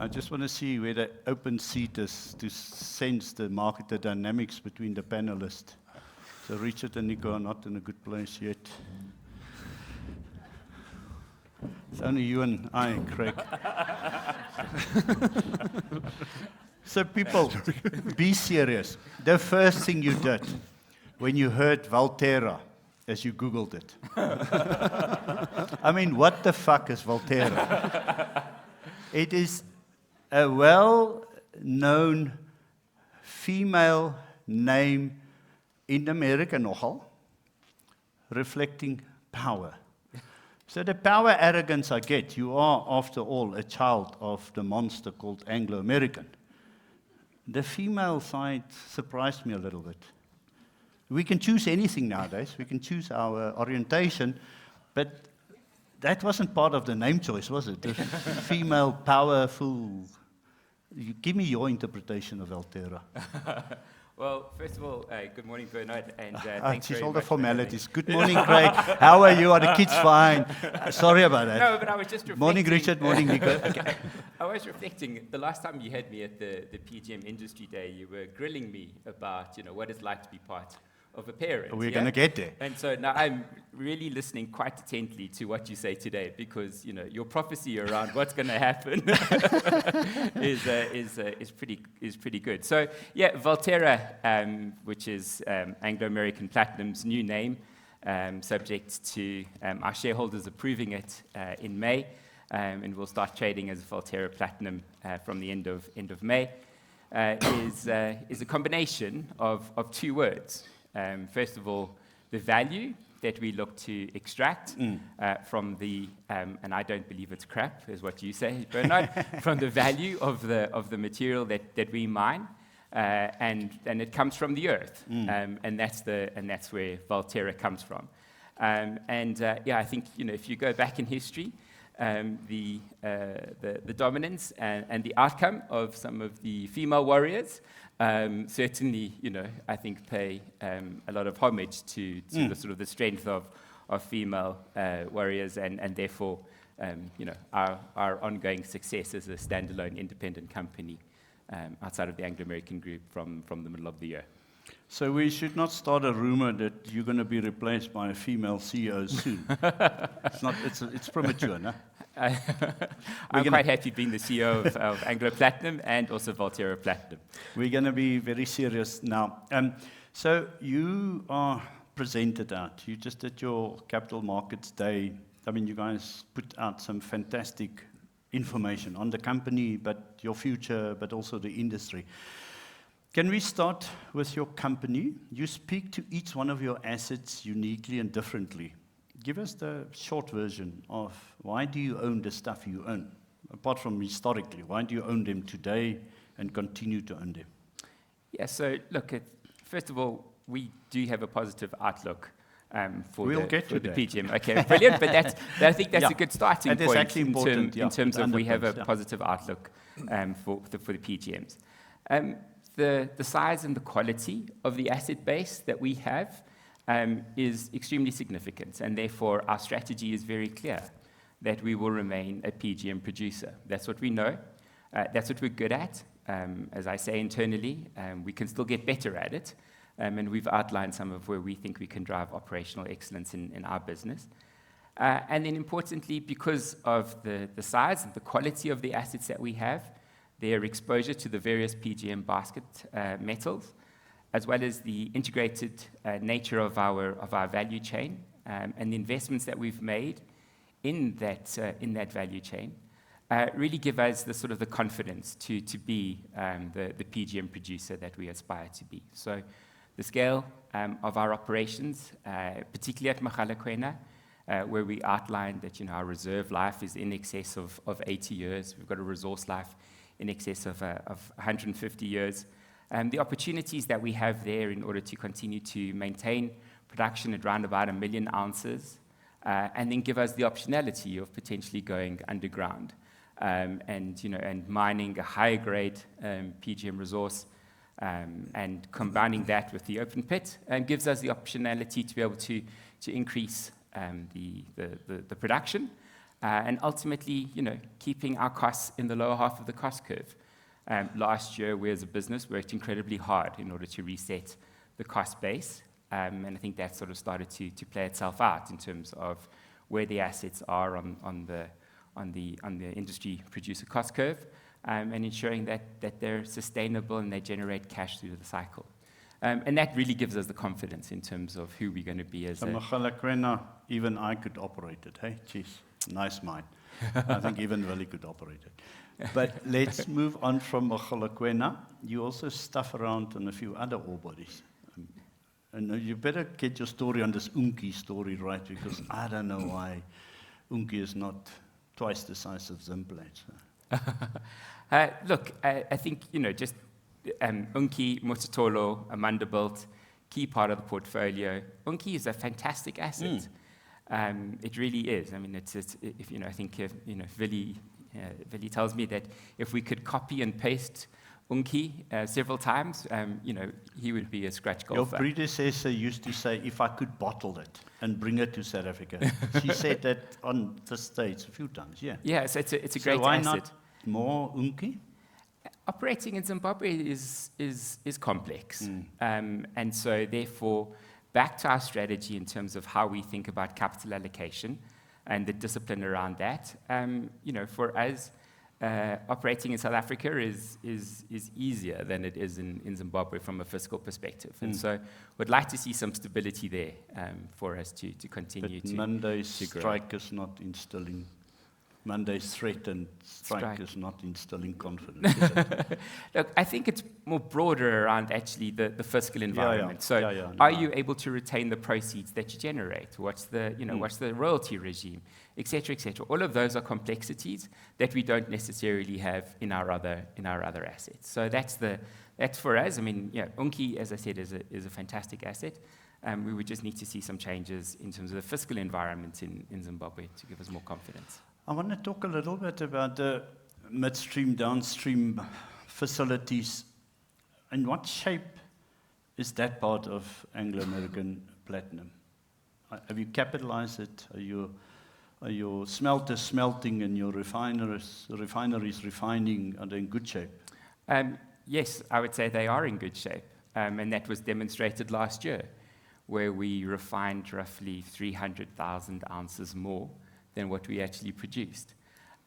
I just want to see where the open seat is to sense the market, the dynamics between the panelists. So Richard and Nico are not in a good place yet. It's only you and I, Craig. So people, be serious. The first thing you did when you heard Valtera, as you Googled it. I mean, what the fuck is Valtera? It is a well-known female name in America nogal, reflecting power. So the power arrogance I get, you are, after all, a child of the monster called Anglo American. The female side surprised me a little bit. We can choose anything nowadays. We can choose our orientation, but that wasn't part of the name choice, was it? The female, powerful. Give me your interpretation of Valtera. Well, first of all, good morning, Bernard, and thanks very all much the formalities. Good morning, Craig. How are you? Are the kids fine? Sorry about that. No, but I was just reflecting. Morning, Richard. Morning, Nico. Okay. I was reflecting. The last time you had me at the PGM Industry Day, you were grilling me about, what it's like to be part of a parent. We're going to get there. And so now I'm really listening quite attentively to what you say today, because your prophecy around what's going to happen is pretty good. So yeah, Valtera, which is Anglo American Platinum's new name, subject to our shareholders approving it in May, and we'll start trading as Valtera Platinum from the end of May, is a combination of two words. First of all, the value that we look to extract from the, and I don't believe it's crap, is what you say, Bernard, from the value of the material that we mine, and it comes from the earth, and that's where Valtera comes from, I think if you go back in history, the dominance and the outcome of some of the female warriors. Certainly, I think pay a lot of homage to the sort of the strength of female warriors, and therefore, our ongoing success as a standalone independent company outside of the Anglo American Group from the middle of the year. So we should not start a rumor that you're going to be replaced by a female CEO soon. It's premature, no? I'm quite happy being the CEO of Anglo Platinum and also Valtera Platinum. We're going to be very serious now. So you are presented out. You just did your Capital Markets Day. I mean, you guys put out some fantastic information on the company, but your future, but also the industry. Can we start with your company? You speak to each one of your assets uniquely and differently. Give us the short version of why do you own the stuff you own? Apart from historically, why do you own them today and continue to own them? Yeah, so look, first of all, we do have a positive outlook for the PGM. Okay, brilliant, but I think that's a good starting point in terms of we have a positive outlook for the PGMs. The size and the quality of the asset base that we have is extremely significant, and therefore our strategy is very clear that we will remain a PGM producer. That's what we know. That's what we're good at. As I say internally, we can still get better at it, and we've outlined some of where we think we can drive operational excellence in our business. And then importantly, because of the size and the quality of the assets that we have, their exposure to the various PGM basket metals, as well as the integrated nature of our value chain, and the investments that we've made in that value chain, really give us the sort of the confidence to be the PGM producer that we aspire to be. So the scale of our operations, particularly at Mahalena, where we outlined that our reserve life is in excess of 80 years. We've got a resource life in excess of 150 years. The opportunities that we have there in order to continue to maintain production at around about 1 million ounces, and then give us the optionality of potentially going underground, and mining a higher grade PGM resource, and combining that with the open pit, and gives us the optionality to be able to increase the production, and ultimately, keeping our costs in the lower half of the cost curve. Last year, we as a business worked incredibly hard in order to reset the cost base, and I think that sort of started to play itself out in terms of where the assets are on the industry producer cost curve, and ensuring that they're sustainable and they generate cash through the cycle. And that really gives us the confidence in terms of who we're going to be as a... Mahalena, even I could operate it, hey? Jeez, nice mind. I think even Willie could operate it. But let's move on from Mahalena. You also stuff around on a few other ore bodies. And you better get your story on this Unki story right, because I don't know why Unki is not twice the size of Zimplats. Look, I think, just Unki, Mototolo, Amandelbult, key part of the portfolio. Unki is a fantastic asset. It really is. I mean, I think, Willie tells me that if we could copy and paste Unki several times, he would be a scratch golfer. Your predecessor used to say, if I could bottle it and bring it to South Africa. She said that on the States a few times, yeah. Yeah, so it's a great asset. So why not more Unki? Operating in Zimbabwe is complex. And so therefore, back to our strategy in terms of how we think about capital allocation and the discipline around that. For us, operating in South Africa is easier than it is in Zimbabwe from a fiscal perspective. And so we'd like to see some stability there for us to continue to grow. Monday's strike is not instilling... Monday's threat and strike is not instilling confidence, is it? Look, I think it's more broader around actually the fiscal environment. Are you able to retain the proceeds that you generate? What's the royalty regime, et cetera, et cetera? All of those are complexities that we don't necessarily have in our other assets. So that's for us. I mean, Unki, as I said, is a fantastic asset. We would just need to see some changes in terms of the fiscal environment in Zimbabwe to give us more confidence. I want to talk a little bit about the midstream, downstream facilities. In what shape is that part of Anglo American Platinum? Have you capitalized it? Are your smelters smelting and your refineries refining? Are they in good shape? Yes, I would say they are in good shape. And that was demonstrated last year, where we refined roughly 300,000 ounces more than what we actually produced.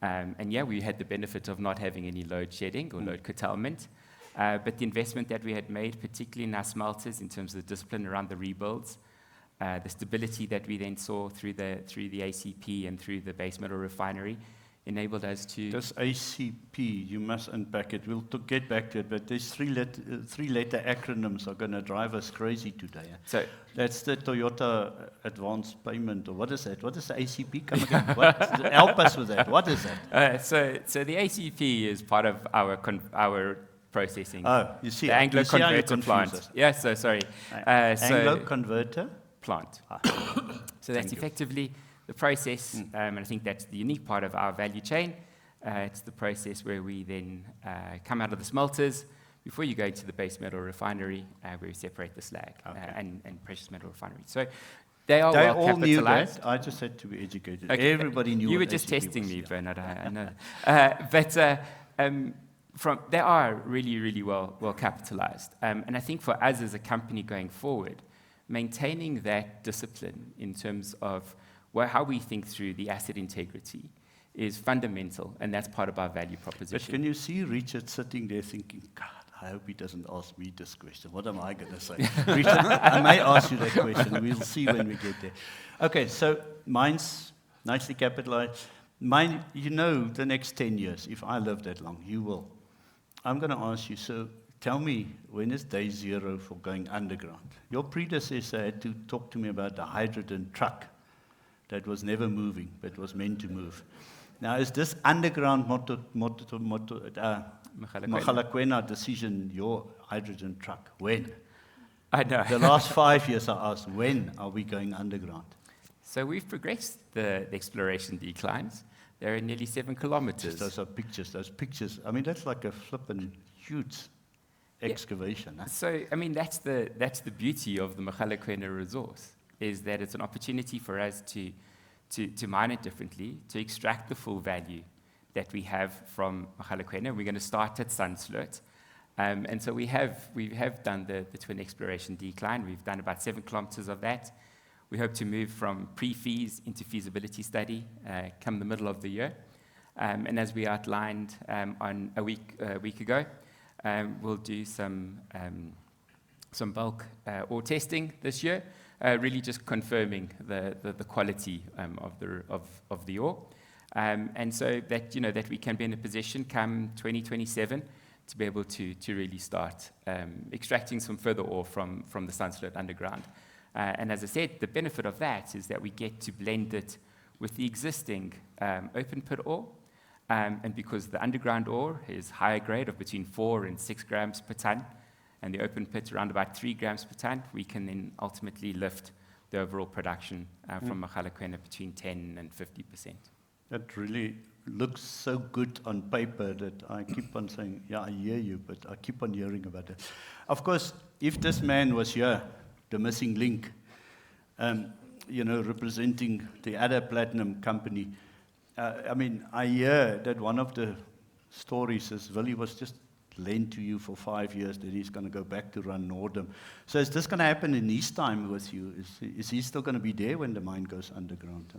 We had the benefit of not having any load shedding or load curtailment. But the investment that we had made, particularly in our smelters, in terms of the discipline around the rebuilds, the stability that we then saw through the ACP and through the base metal refinery, enabled us to... This ACP, you must unpack it. We'll get back to it, but these three-letter acronyms are going to drive us crazy today. So that's the Toyota Advance Payment, or what is that? What is the ACP? Come again. Help us with that. What is that? So the ACP is part of our processing. Oh, you see. The Anglo Converter Plant. Yes, so sorry. Anglo Converter? Plant. So that's effectively... the process, and I think that's the unique part of our value chain. It's the process where we then come out of the smelters before you go into the base metal refinery, where we separate the slag and precious metal refinery. So they are well capitalized. Knew that. I just had to be educated. Okay. Everybody knew. You were just testing me, Bernard. I know. They are really, really well capitalized. And I think for us as a company going forward, maintaining that discipline in terms of how we think through the asset integrity is fundamental, and that's part of our value proposition. But can you see Richard sitting there thinking, God, I hope he doesn't ask me this question. What am I going to say? Richard, I may ask you that question. We'll see when we get there. Okay, so mine's nicely capitalized. Mine, the next 10 years, if I live that long, you will. I'm going to ask you, so tell me, when is day zero for going underground? Your predecessor had to talk to me about the hydrogen truck that was never moving, but was meant to move. Now, is this underground Mogalakwena decision your hydrogen truck? When? I know. The last 5 years I asked, when are we going underground? So we've progressed the exploration declines. They're nearly 7 kilometers. Those pictures. I mean, that's like a flippin' huge excavation. Huh? So, I mean, that's the beauty of the Mogalakwena resource, is that it's an opportunity for us to to mine it differently, to extract the full value that we have from Mahalena. We're going to start at Smelters. And so we have done the twin exploration decline. We've done about 7 kilometers of that. We hope to move from pre-feas into feasibility study come the middle of the year. And as we outlined on a week ago, we'll do some bulk ore testing this year, really just confirming the quality of the ore. And so that, that we can be in a position come 2027 to be able to really start extracting some further ore from the Smelters underground. And as I said, the benefit of that is that we get to blend it with the existing open pit ore. And because the underground ore is higher grade of between 4 and 6 grams per ton, and the open pit around about 3 grams per ton, we can then ultimately lift the overall production from Mahalena between 10 and 50%. That really looks so good on paper that I keep on saying, yeah, I hear you, but I keep on hearing about it. Of course, if this man was here, the missing link, representing the other platinum company, I hear that one of the stories is Willie was just lent to you for 5 years, then he's going to go back to run Nordam. So is this going to happen in his time with you? Is he still going to be there when the mine goes underground?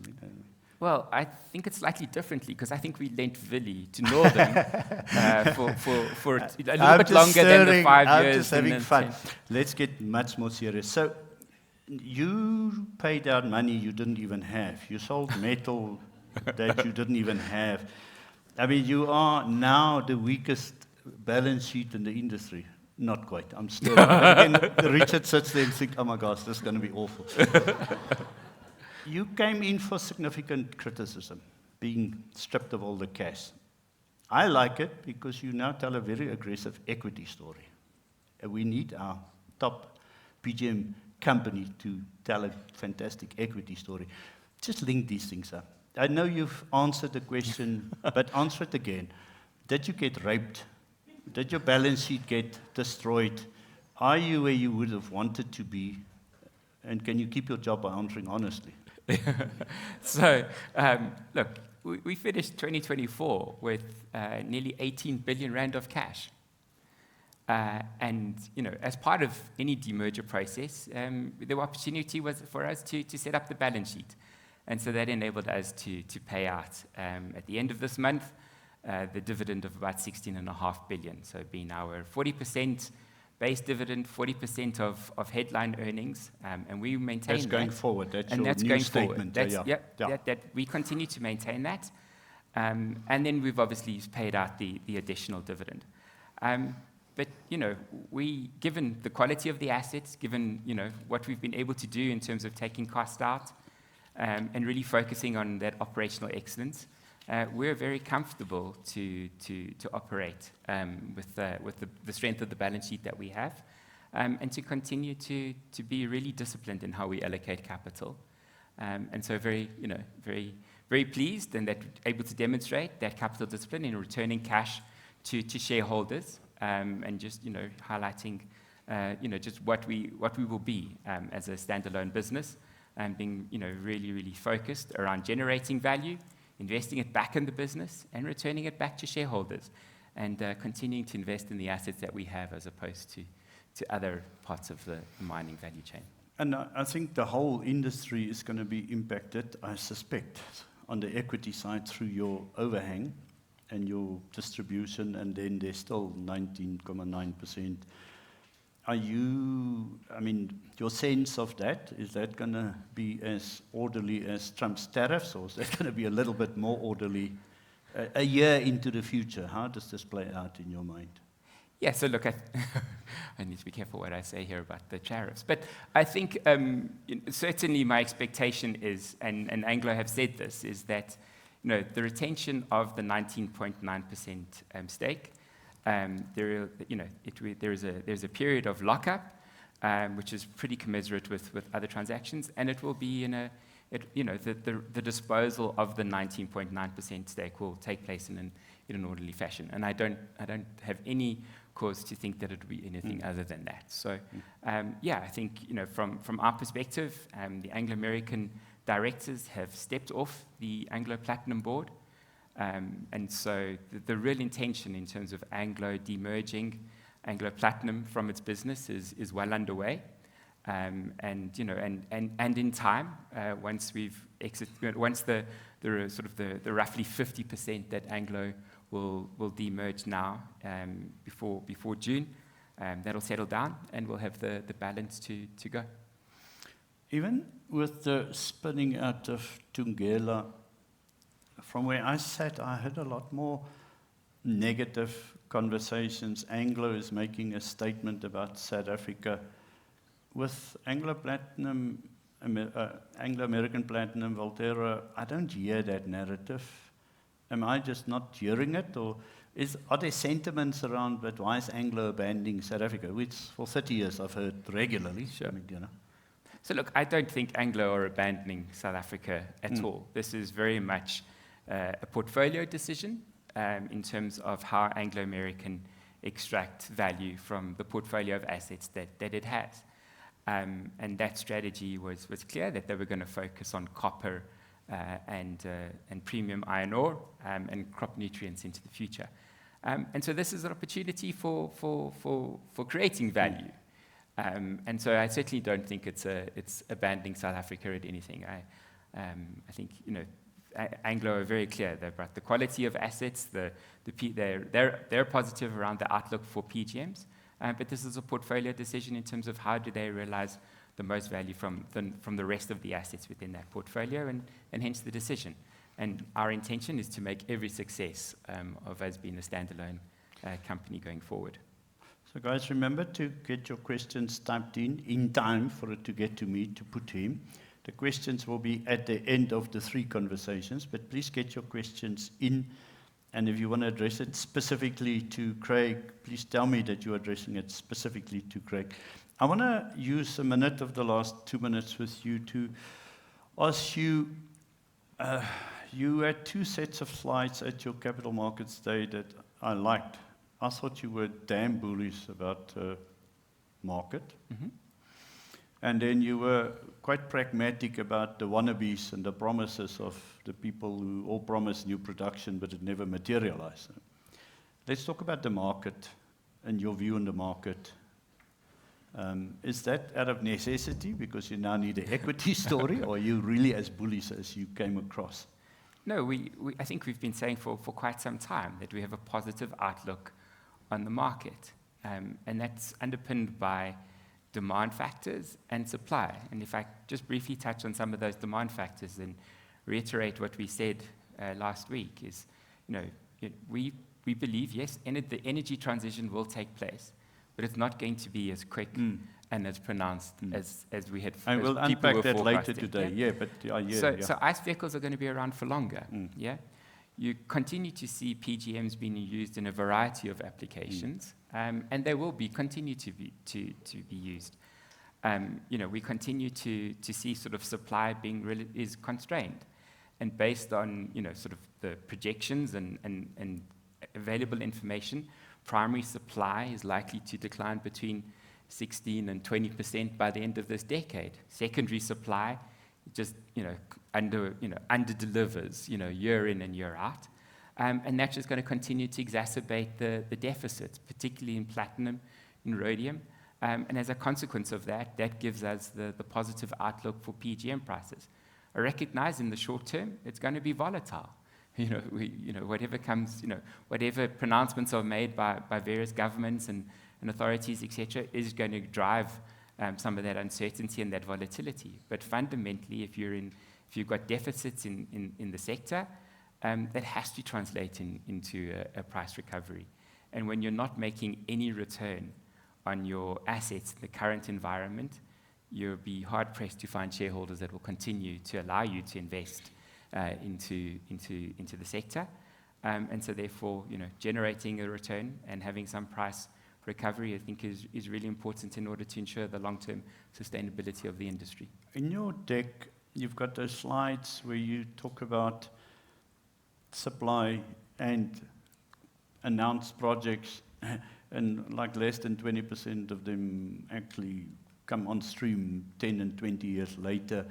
Well, I think it's slightly differently because I think we lent Willie to Northern for a little bit longer than the 5 years. I'm just having fun. Let's get much more serious. So you paid out money you didn't even have. You sold metal that you didn't even have. You are now the weakest balance sheet in the industry. Not quite. I'm still. Again, Richard sits there and thinks, oh my gosh, this is going to be awful. You came in for significant criticism, being stripped of all the cash. I like it because you now tell a very aggressive equity story. We need our top PGM company to tell a fantastic equity story. Just link these things up. I know you've answered the question, but answer it again. Did you get raped? Did your balance sheet get destroyed? Are you where you would have wanted to be? And can you keep your job by answering honestly? So, look, we finished 2024 with nearly 18 billion rand of cash. And, as part of any demerger process, the opportunity was for us to set up the balance sheet. And so that enabled us to pay out, at the end of this month, the dividend of about 16.5 billion. So being our 40% base dividend, 40% of headline earnings, and we maintain that. That's going forward. That's and your that's new going statement. Forward. That we continue to maintain that. And then we've obviously paid out the additional dividend. But, given the quality of the assets, given, what we've been able to do in terms of taking cost out, and really focusing on that operational excellence, we're very comfortable to operate with the strength of the balance sheet that we have, and to continue to be really disciplined in how we allocate capital. And so very pleased and that able to demonstrate that capital discipline in returning cash to shareholders, and just highlighting just what we will be as a standalone business, and being really focused around generating value, investing it back in the business, and returning it back to shareholders, and continuing to invest in the assets that we have as opposed to other parts of the mining value chain. And I think the whole industry is going to be impacted, I suspect, on the equity side through your overhang and your distribution, and then there's still 19.9%. Your sense of that, is that going to be as orderly as Trump's tariffs, or is that going to be a little bit more orderly a year into the future? How does this play out in your mind? Yeah, so look, I need to be careful what I say here about the tariffs. But I think certainly my expectation is, and Anglo have said this, is that the retention of the 19.9% stake, there's a period of lockup, which is pretty commensurate with other transactions, and it will be the disposal of the 19.9% stake will take place in an orderly fashion, and I don't have any cause to think that it will be anything other than that. So, I think from our perspective, the Anglo American directors have stepped off the Anglo Platinum board. And so the real intention in terms of Anglo demerging Anglo Platinum from its business is well underway. And in time, once we've once the roughly 50% that Anglo will demerge now before June, that'll settle down and we'll have the balance to go. Even with the spinning out of Thungela, from where I sat, I had a lot more negative conversations. Anglo is making a statement about South Africa. With Anglo Platinum, Anglo American Platinum, Valtera, I don't hear that narrative. Am I just not hearing it? Or are there sentiments around, but why is Anglo abandoning South Africa? Which for 30 years I've heard regularly. Sure. So look, I don't think Anglo are abandoning South Africa at all. This is very much a portfolio decision in terms of how Anglo American extract value from the portfolio of assets that it has. And that strategy was clear that they were going to focus on copper and premium iron ore and crop nutrients into the future. And so this is an opportunity for creating value. And so I certainly don't think it's abandoning South Africa at anything. I think Anglo are very clear about the quality of assets. They're positive around the outlook for PGMs, but this is a portfolio decision in terms of how do they realize the most value from the rest of the assets within that portfolio, and hence the decision. And our intention is to make every success of us being a standalone company going forward. So guys, remember to get your questions typed in time for it to get to me to put to him. The questions will be at the end of the 3 conversations, but please get your questions in. And if you want to address it specifically to Craig, please tell me that you're addressing it specifically to Craig. I want to use a minute of the last 2 minutes with you to ask you, you had 2 sets of slides at your Capital Markets Day that I liked. I thought you were damn bullish about market. Mm-hmm. And then you were quite pragmatic about the wannabes and the promises of the people who all promised new production, but it never materialized. Let's talk about the market and your view on the market. Is that out of necessity because you now need an equity story, or are you really as bullish as you came across? No, I think we've been saying for quite some time that we have a positive outlook on the market. And that's underpinned by demand factors and supply. And if I just briefly touch on some of those demand factors and reiterate what we said last week is, we believe, yes, the energy transition will take place, but it's not going to be as quick and as pronounced as we had. I will unpack that later today. So ICE vehicles are going to be around for longer. Yeah, you continue to see PGMs being used in a variety of applications, and they will continue to be used. We continue to see sort of supply is constrained, and based on sort of the projections and available information, primary supply is likely to decline between 16% and 20% by the end of this decade. Secondary supply just under delivers year in and year out, and that's just going to continue to exacerbate the deficits, particularly in platinum, in rhodium, and as a consequence of that gives us the positive outlook for PGM prices. I recognize in the short term it's going to be volatile. Whatever comes, whatever pronouncements are made by various governments and authorities, etc., is going to drive some of that uncertainty and that volatility. But fundamentally, if you've got deficits in the sector, that has to translate into a price recovery. And when you're not making any return on your assets in the current environment, you'll be hard pressed to find shareholders that will continue to allow you to invest into the sector, and so therefore, generating a return and having some price recovery, I think, is really important in order to ensure the long-term sustainability of the industry. In your deck, you've got those slides where you talk about supply and announced projects, and like less than 20% of them actually come on stream 10 and 20 years later.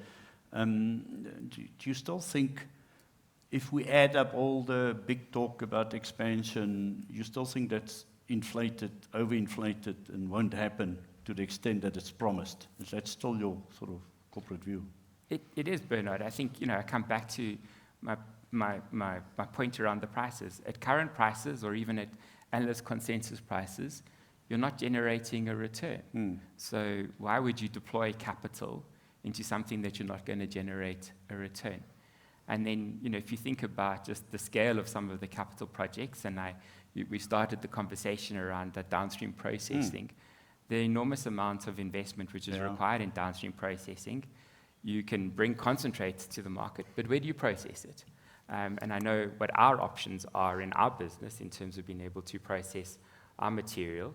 Do you still think, if we add up all the big talk about expansion, you still think that's inflated, overinflated, and won't happen to the extent that it's promised? Is that still your sort of corporate view? It is, Bernard. I think, I come back to my point around the prices. At current prices, or even at analyst consensus prices, you're not generating a return. So why would you deploy capital into something that you're not going to generate a return? And then, if you think about just the scale of some of the capital projects, and we started the conversation around the downstream processing, the enormous amount of investment which is required in downstream processing. You can bring concentrates to the market, but where do you process it? And I know what our options are in our business in terms of being able to process our material.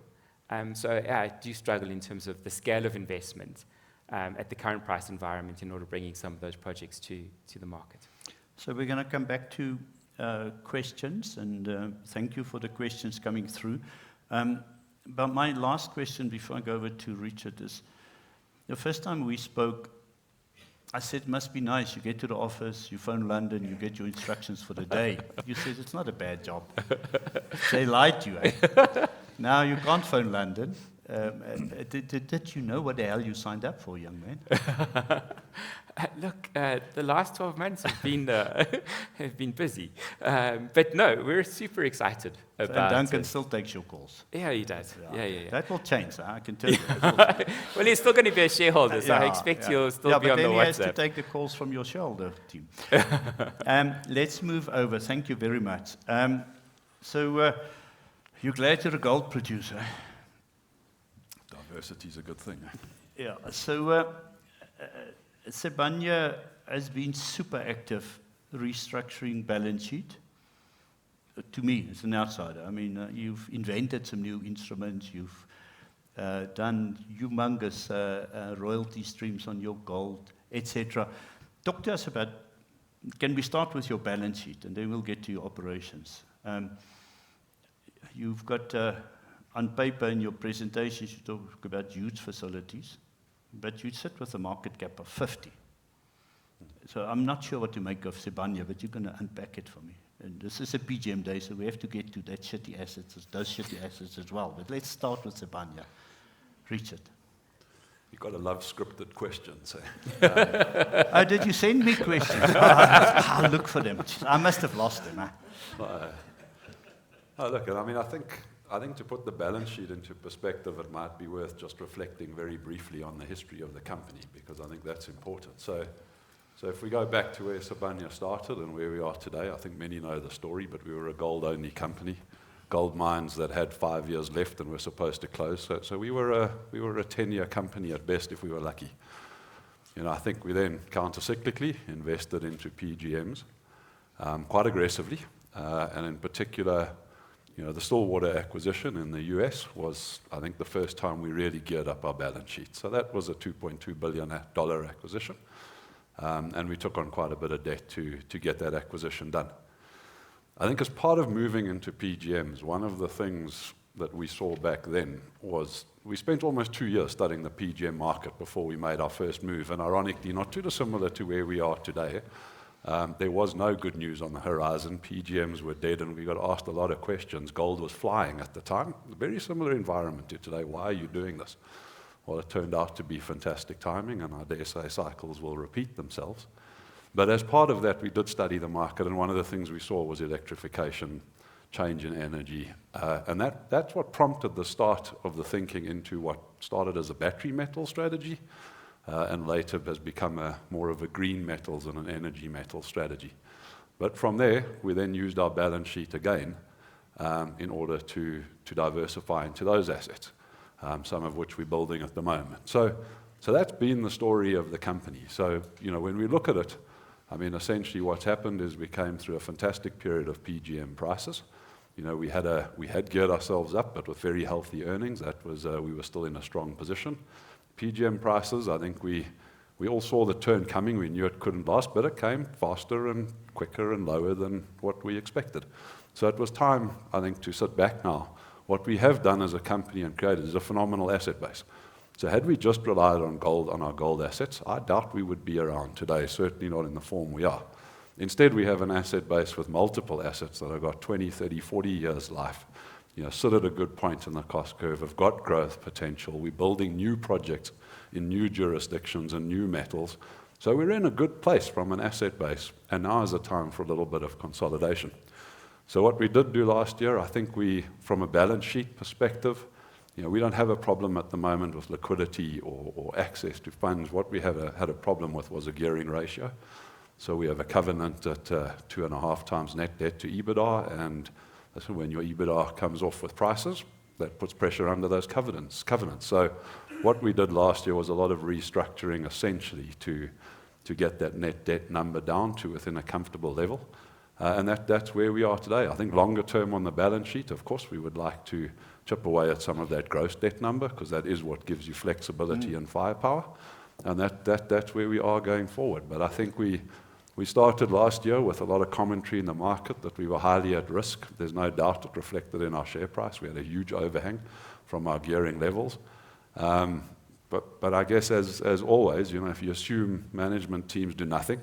So I do struggle in terms of the scale of investment at the current price environment in order of bringing some of those projects to the market. So we're going to come back to questions, and thank you for the questions coming through. But my last question before I go over to Richard is, the first time we spoke, I said, it must be nice. You get to the office, you phone London, you get your instructions for the day. You said, it's not a bad job. They lied to you, eh? Now you can't phone London. Did you know what the hell you signed up for, young man? Look, the last 12 months have been busy. But no, we're super excited about And Duncan still takes your calls. Yeah, he does. Yeah. That will change, I can tell you. Well, he's still going to be a shareholder, so I expect you'll still be on the WhatsApp. But then he has to take the calls from your shareholder team. Let's move over. Thank you very much. So you're glad you're a gold producer. Diversity is a good thing. Yeah, so Sibanye has been super active restructuring balance sheet. To me, as an outsider, I mean, you've invented some new instruments, you've done humongous royalty streams on your gold, etc. Talk to us about, can we start with your balance sheet, and then we'll get to your operations. You've got, on paper in your presentations, you talk about huge facilities, but you sit with a market cap of 50. So I'm not sure what to make of Sibanye, but you're going to unpack it for me. And this is a PGM day, so we have to get to that shitty assets, those shitty assets as well. But let's start with Sibanye. Richard. You've got to love scripted questions. Oh, did you send me questions? I'll look for them. I must have lost them. Look, I mean, I think to put the balance sheet into perspective, it might be worth just reflecting very briefly on the history of the company, because I think that's important. So if we go back to where Sibanye started and where we are today, I think many know the story, but we were a gold-only company, gold mines that had 5 years left and were supposed to close. So we were a 10-year company at best if we were lucky. I think we then counter-cyclically invested into PGMs quite aggressively, and in particular, the Stillwater acquisition in the US was, I think, the first time we really geared up our balance sheet. So that was a $2.2 billion acquisition. And we took on quite a bit of debt to get that acquisition done. I think as part of moving into PGMs, one of the things that we saw back then was we spent almost 2 years studying the PGM market before we made our first move. And ironically, not too dissimilar to where we are today, there was no good news on the horizon. PGMs were dead, and we got asked a lot of questions. Gold was flying at the time. A very similar environment to today. Why are you doing this? Well, it turned out to be fantastic timing, and I dare say cycles will repeat themselves. But as part of that, we did study the market, and one of the things we saw was electrification, change in energy. And that's what prompted the start of the thinking into what started as a battery metal strategy, and later has become more of a green metals and an energy metal strategy. But from there, we then used our balance sheet again in order to diversify into those assets, some of which we're building at the moment. So that's been the story of the company. So, when we look at it, I mean, essentially what's happened is we came through a fantastic period of PGM prices. We had geared ourselves up, but with very healthy earnings. That was we were still in a strong position. PGM prices, I think we all saw the turn coming. We knew it couldn't last, but it came faster and quicker and lower than what we expected. So it was time, I think, to sit back now. What we have done as a company and created is a phenomenal asset base. So had we just relied on gold, on our gold assets, I doubt we would be around today, certainly not in the form we are. Instead, we have an asset base with multiple assets that have got 20, 30, 40 years life, sit at a good point in the cost curve, have got growth potential. We're building new projects in new jurisdictions and new metals. So we're in a good place from an asset base, and now is the time for a little bit of consolidation. So what we did do last year, I think from a balance sheet perspective, we don't have a problem at the moment with liquidity or access to funds. What we had a problem with was a gearing ratio. So we have a covenant at 2.5 times net debt to EBITDA, and that's when your EBITDA comes off with prices, that puts pressure under those covenants. So what we did last year was a lot of restructuring, essentially, to get that net debt number down to within a comfortable level. And that's where we are today. I think longer term on the balance sheet, of course, we would like to chip away at some of that gross debt number, because that is what gives you flexibility and firepower. And that's where we are going forward. But I think we started last year with a lot of commentary in the market that we were highly at risk. There's no doubt it reflected in our share price. We had a huge overhang from our gearing levels. But I guess as always, if you assume management teams do nothing,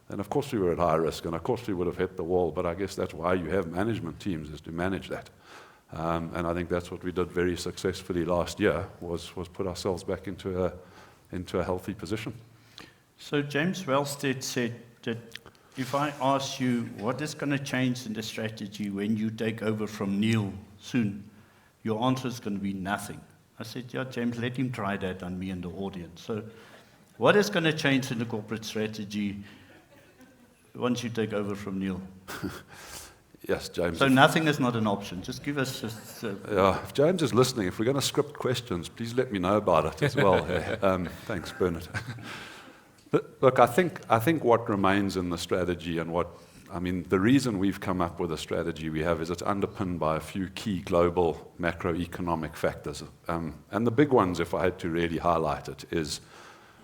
then of course we were at high risk, and of course we would have hit the wall. But I guess that's why you have management teams, is to manage that. And I think that's what we did very successfully last year, was put ourselves back into a healthy position. So James Wellstead said that if I ask you what is going to change in the strategy when you take over from Neil soon, your answer is going to be nothing. I said, yeah, James, let him try that on me and the audience. So what is going to change in the corporate strategy once you take over from Neil? Yes, James. So nothing is not an option. Just give us if James is listening, if we're going to script questions, please let me know about it as well. Thanks, Bernard. But look, I think what remains in the strategy and the reason we've come up with a strategy we have is it's underpinned by a few key global macroeconomic factors. And the big ones, if I had to really highlight it, is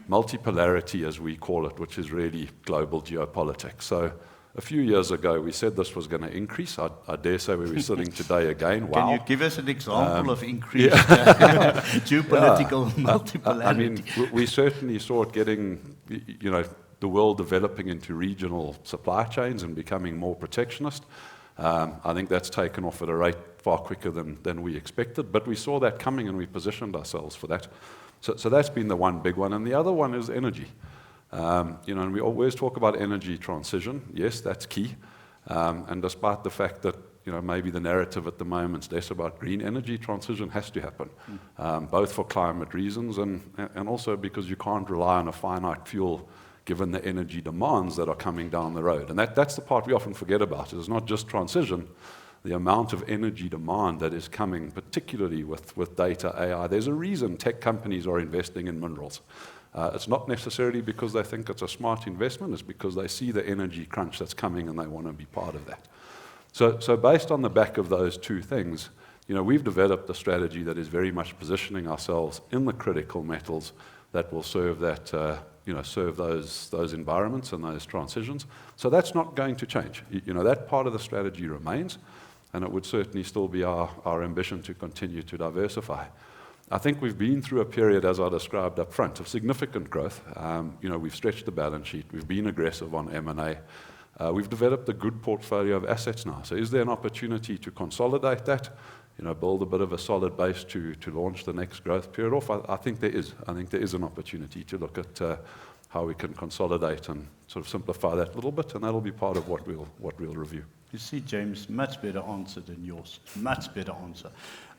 multipolarity, as we call it, which is really global geopolitics. So a few years ago, we said this was going to increase. I dare say we were sitting today again. Wow. Can you give us an example of increased geopolitical multipolarity? We certainly saw it getting, the world developing into regional supply chains and becoming more protectionist. I think that's taken off at a rate far quicker than we expected. But we saw that coming, and we positioned ourselves for that. So that's been the one big one. And the other one is energy. And we always talk about energy transition. Yes, that's key. And despite the fact that maybe the narrative at the moment is less about green energy, transition has to happen, both for climate reasons and also because you can't rely on a finite fuel given the energy demands that are coming down the road. And that's the part we often forget about. It's not just transition. The amount of energy demand that is coming, particularly with data, AI. There's a reason tech companies are investing in minerals. It's not necessarily because they think it's a smart investment. It's because they see the energy crunch that's coming and they want to be part of that. So based on the back of those two things, we've developed a strategy that is very much positioning ourselves in the critical metals that will serve that, serve those environments and those transitions. So that's not going to change. That part of the strategy remains, and it would certainly still be our ambition to continue to diversify. I think we've been through a period, as I described up front, of significant growth. We've stretched the balance sheet. We've been aggressive on M&A. We've developed a good portfolio of assets now. So is there an opportunity to consolidate that, build a bit of a solid base to launch the next growth period off? I think there is. I think there is an opportunity to look at how we can consolidate and sort of simplify that a little bit, and that'll be part of what we'll review. You see, James, much better answer than yours. Much better answer.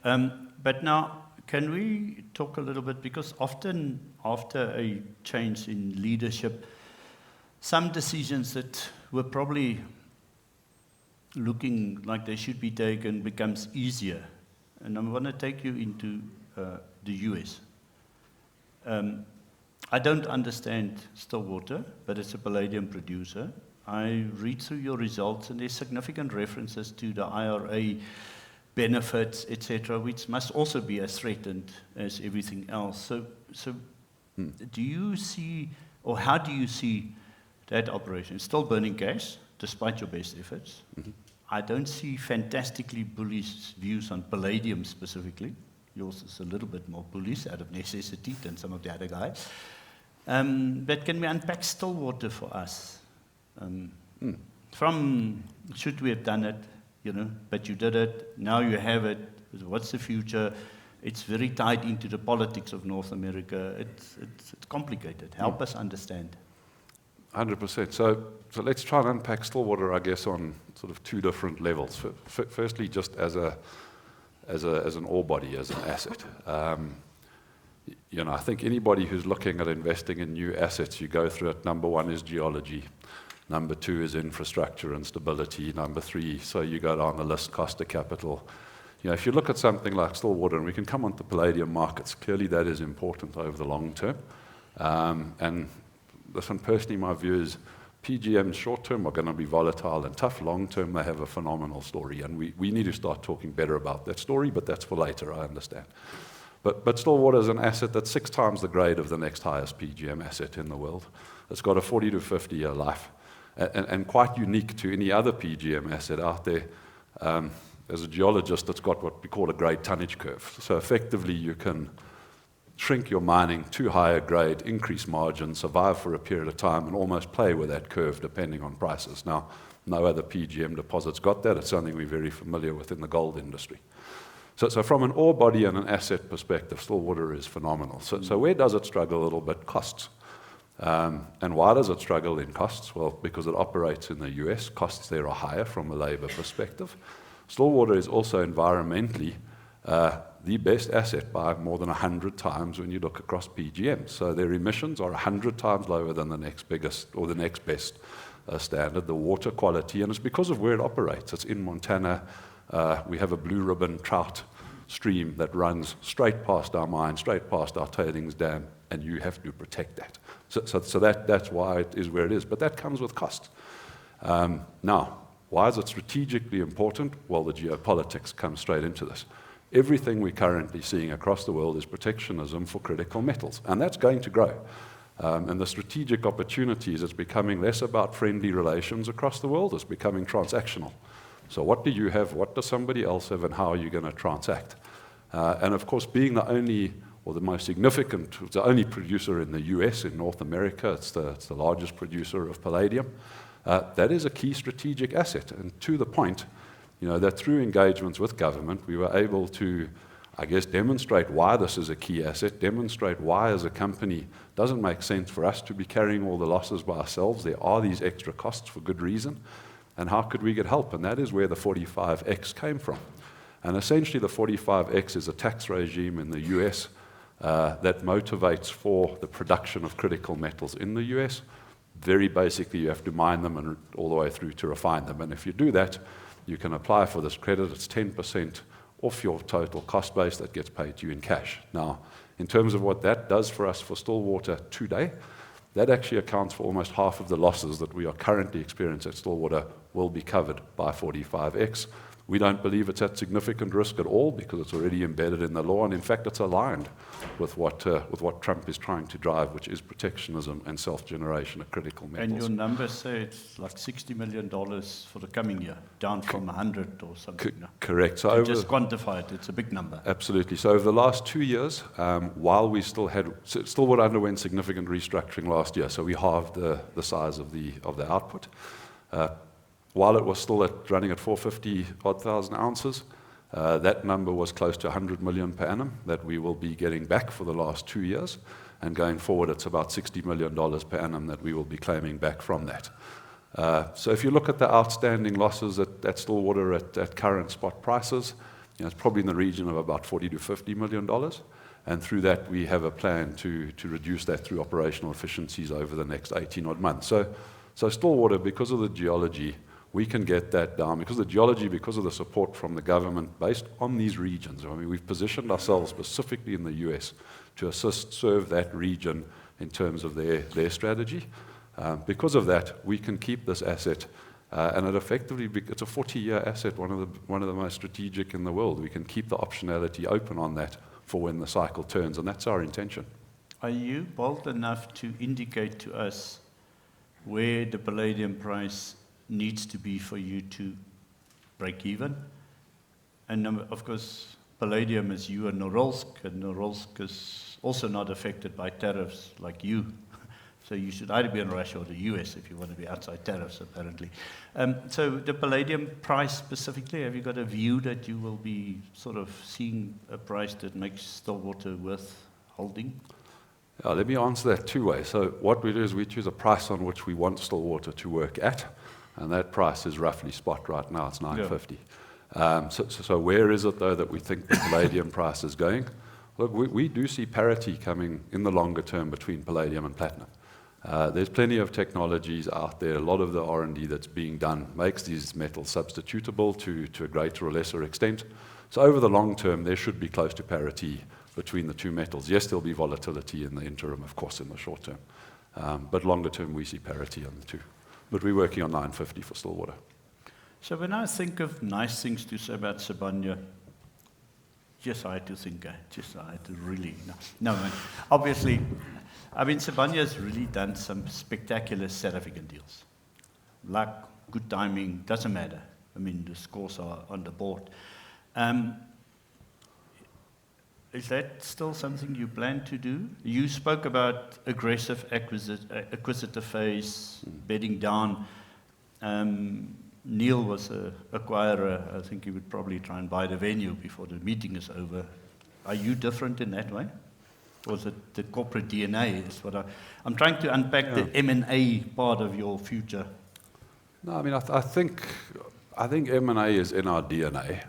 But now, can we talk a little bit, because often after a change in leadership, some decisions that were probably looking like they should be taken becomes easier. And I'm going to take you into the US. I don't understand Stillwater, but it's a palladium producer. I read through your results, and there's significant references to the IRA benefits, etc., which must also be as threatened as everything else. So do you see, or how do you see that operation? It's still burning cash, despite your best efforts. Mm-hmm. I don't see fantastically bullish views on palladium specifically. Yours is a little bit more bullish out of necessity than some of the other guys. But can we unpack Stillwater for us? From should we have done it, but you did it, now you have it, what's the future? It's very tied into the politics of North America. It's complicated. Help us understand. 100%. So let's try and unpack Stillwater, I guess, on sort of two different levels. Firstly, just as an ore body, as an asset. I think anybody who's looking at investing in new assets, you go through it. Number one is geology. Number two is infrastructure and stability. Number three, so you go down the list, cost of capital. If you look at something like Stillwater, and we can come on to palladium markets, clearly that is important over the long term. And listen, personally, my view is PGMs short term are going to be volatile and tough. Long term, they have a phenomenal story. And we need to start talking better about that story, but that's for later, I understand. But Stillwater is an asset that's 6 times the grade of the next highest PGM asset in the world. It's got a 40 to 50 year life, and quite unique to any other PGM asset out there. As a geologist, it's got what we call a grade tonnage curve. So effectively, you can shrink your mining to higher grade, increase margin, survive for a period of time, and almost play with that curve depending on prices. Now, no other PGM deposits got that. It's something we're very familiar with in the gold industry. So from an ore body and an asset perspective, Stillwater is phenomenal. So where does it struggle a little bit? Costs. And why does it struggle in costs? Well, because it operates in the US. Costs there are higher from a labor perspective. Stillwater is also environmentally the best asset by more than 100 times when you look across PGMs. So their emissions are 100 times lower than the next biggest or the next best standard. The water quality, and it's because of where it operates. It's in Montana. We have a blue ribbon trout stream that runs straight past our mine, straight past our tailings dam, and you have to protect that. So that's why it is where it is. But that comes with cost. Now, why is it strategically important? Well, the geopolitics comes straight into this. Everything we're currently seeing across the world is protectionism for critical metals, and that's going to grow. And the strategic opportunities, it's becoming less about friendly relations across the world, it's becoming transactional. So what do you have, what does somebody else have, and how are you going to transact? And of course, being the only, or the most significant, the only producer in the US, in North America, it's the largest producer of palladium. That is a key strategic asset, and to the point, that through engagements with government, we were able to, I guess, demonstrate why this is a key asset, demonstrate why as a company it doesn't make sense for us to be carrying all the losses by ourselves. There are these extra costs for good reason, and how could we get help? And that is where the 45X came from. And essentially the 45X is a tax regime in the US that motivates for the production of critical metals in the US. Very basically, you have to mine them and all the way through to refine them. And if you do that, you can apply for this credit. It's 10% off your total cost base that gets paid to you in cash. Now, in terms of what that does for us for Stillwater today, that actually accounts for almost half of the losses that we are currently experiencing at Stillwater will be covered by 45X. We don't believe it's at significant risk at all because it's already embedded in the law, and in fact it's aligned with what Trump is trying to drive, which is protectionism and self-generation of critical metals. And your numbers say it's like $60 million for the coming year, down from 100 or something. Correct. So just quantify it, it's a big number. Absolutely. So over the last 2 years, while we Stillwater underwent significant restructuring last year, so we halved the size of the output. While it was still running at 450,000 ounces, that number was close to 100 million per annum that we will be getting back for the last 2 years. And going forward, it's about $60 million per annum that we will be claiming back from that. So if you look at the outstanding losses at Stillwater at current spot prices, it's probably in the region of about $40 to $50 million. And through that, we have a plan to reduce that through operational efficiencies over the next 18 odd months. So Stillwater, because of the geology, we can get that down because of the geology, because of the support from the government based on these regions. I mean, we've positioned ourselves specifically in the US to serve that region in terms of their strategy. Because of that, we can keep this asset, and it's a 40-year asset, one of the most strategic in the world. We can keep the optionality open on that for when the cycle turns, and that's our intention. Are you bold enough to indicate to us where the palladium price needs to be for you to break even? And of course, palladium is you and Norilsk is also not affected by tariffs like you. So you should either be in Russia or the US if you want to be outside tariffs, apparently. So the palladium price specifically, have you got a view that you will be sort of seeing a price that makes Stillwater worth holding? Yeah, let me answer that two ways. So what we do is we choose a price on which we want Stillwater to work at, and that price is roughly spot right now. It's $9.50. Yeah. So where is it, though, that we think the palladium price is going? Look, we do see parity coming in the longer term between palladium and platinum. There's plenty of technologies out there. A lot of the R&D that's being done makes these metals substitutable to a greater or lesser extent. So over the long term, there should be close to parity between the two metals. Yes, there'll be volatility in the interim, of course, in the short term. But longer term, we see parity on the two. But we're working on $9.50 for Stillwater. So when I think of nice things to say about Sibanye, I had to think, I had to really, no, obviously, I mean, Sibanye has really done some spectacular South African deals. Luck, good timing, doesn't matter. I mean, the scores are on the board. Is that still something you plan to do? You spoke about aggressive acquisitive phase, bedding down. Neil was an acquirer. I think he would probably try and buy the venue before the meeting is over. Are you different in that way? Or is it the corporate DNA? Is what I'm trying to unpack the M&A part of your future. No, I mean, I think M&A is in our DNA.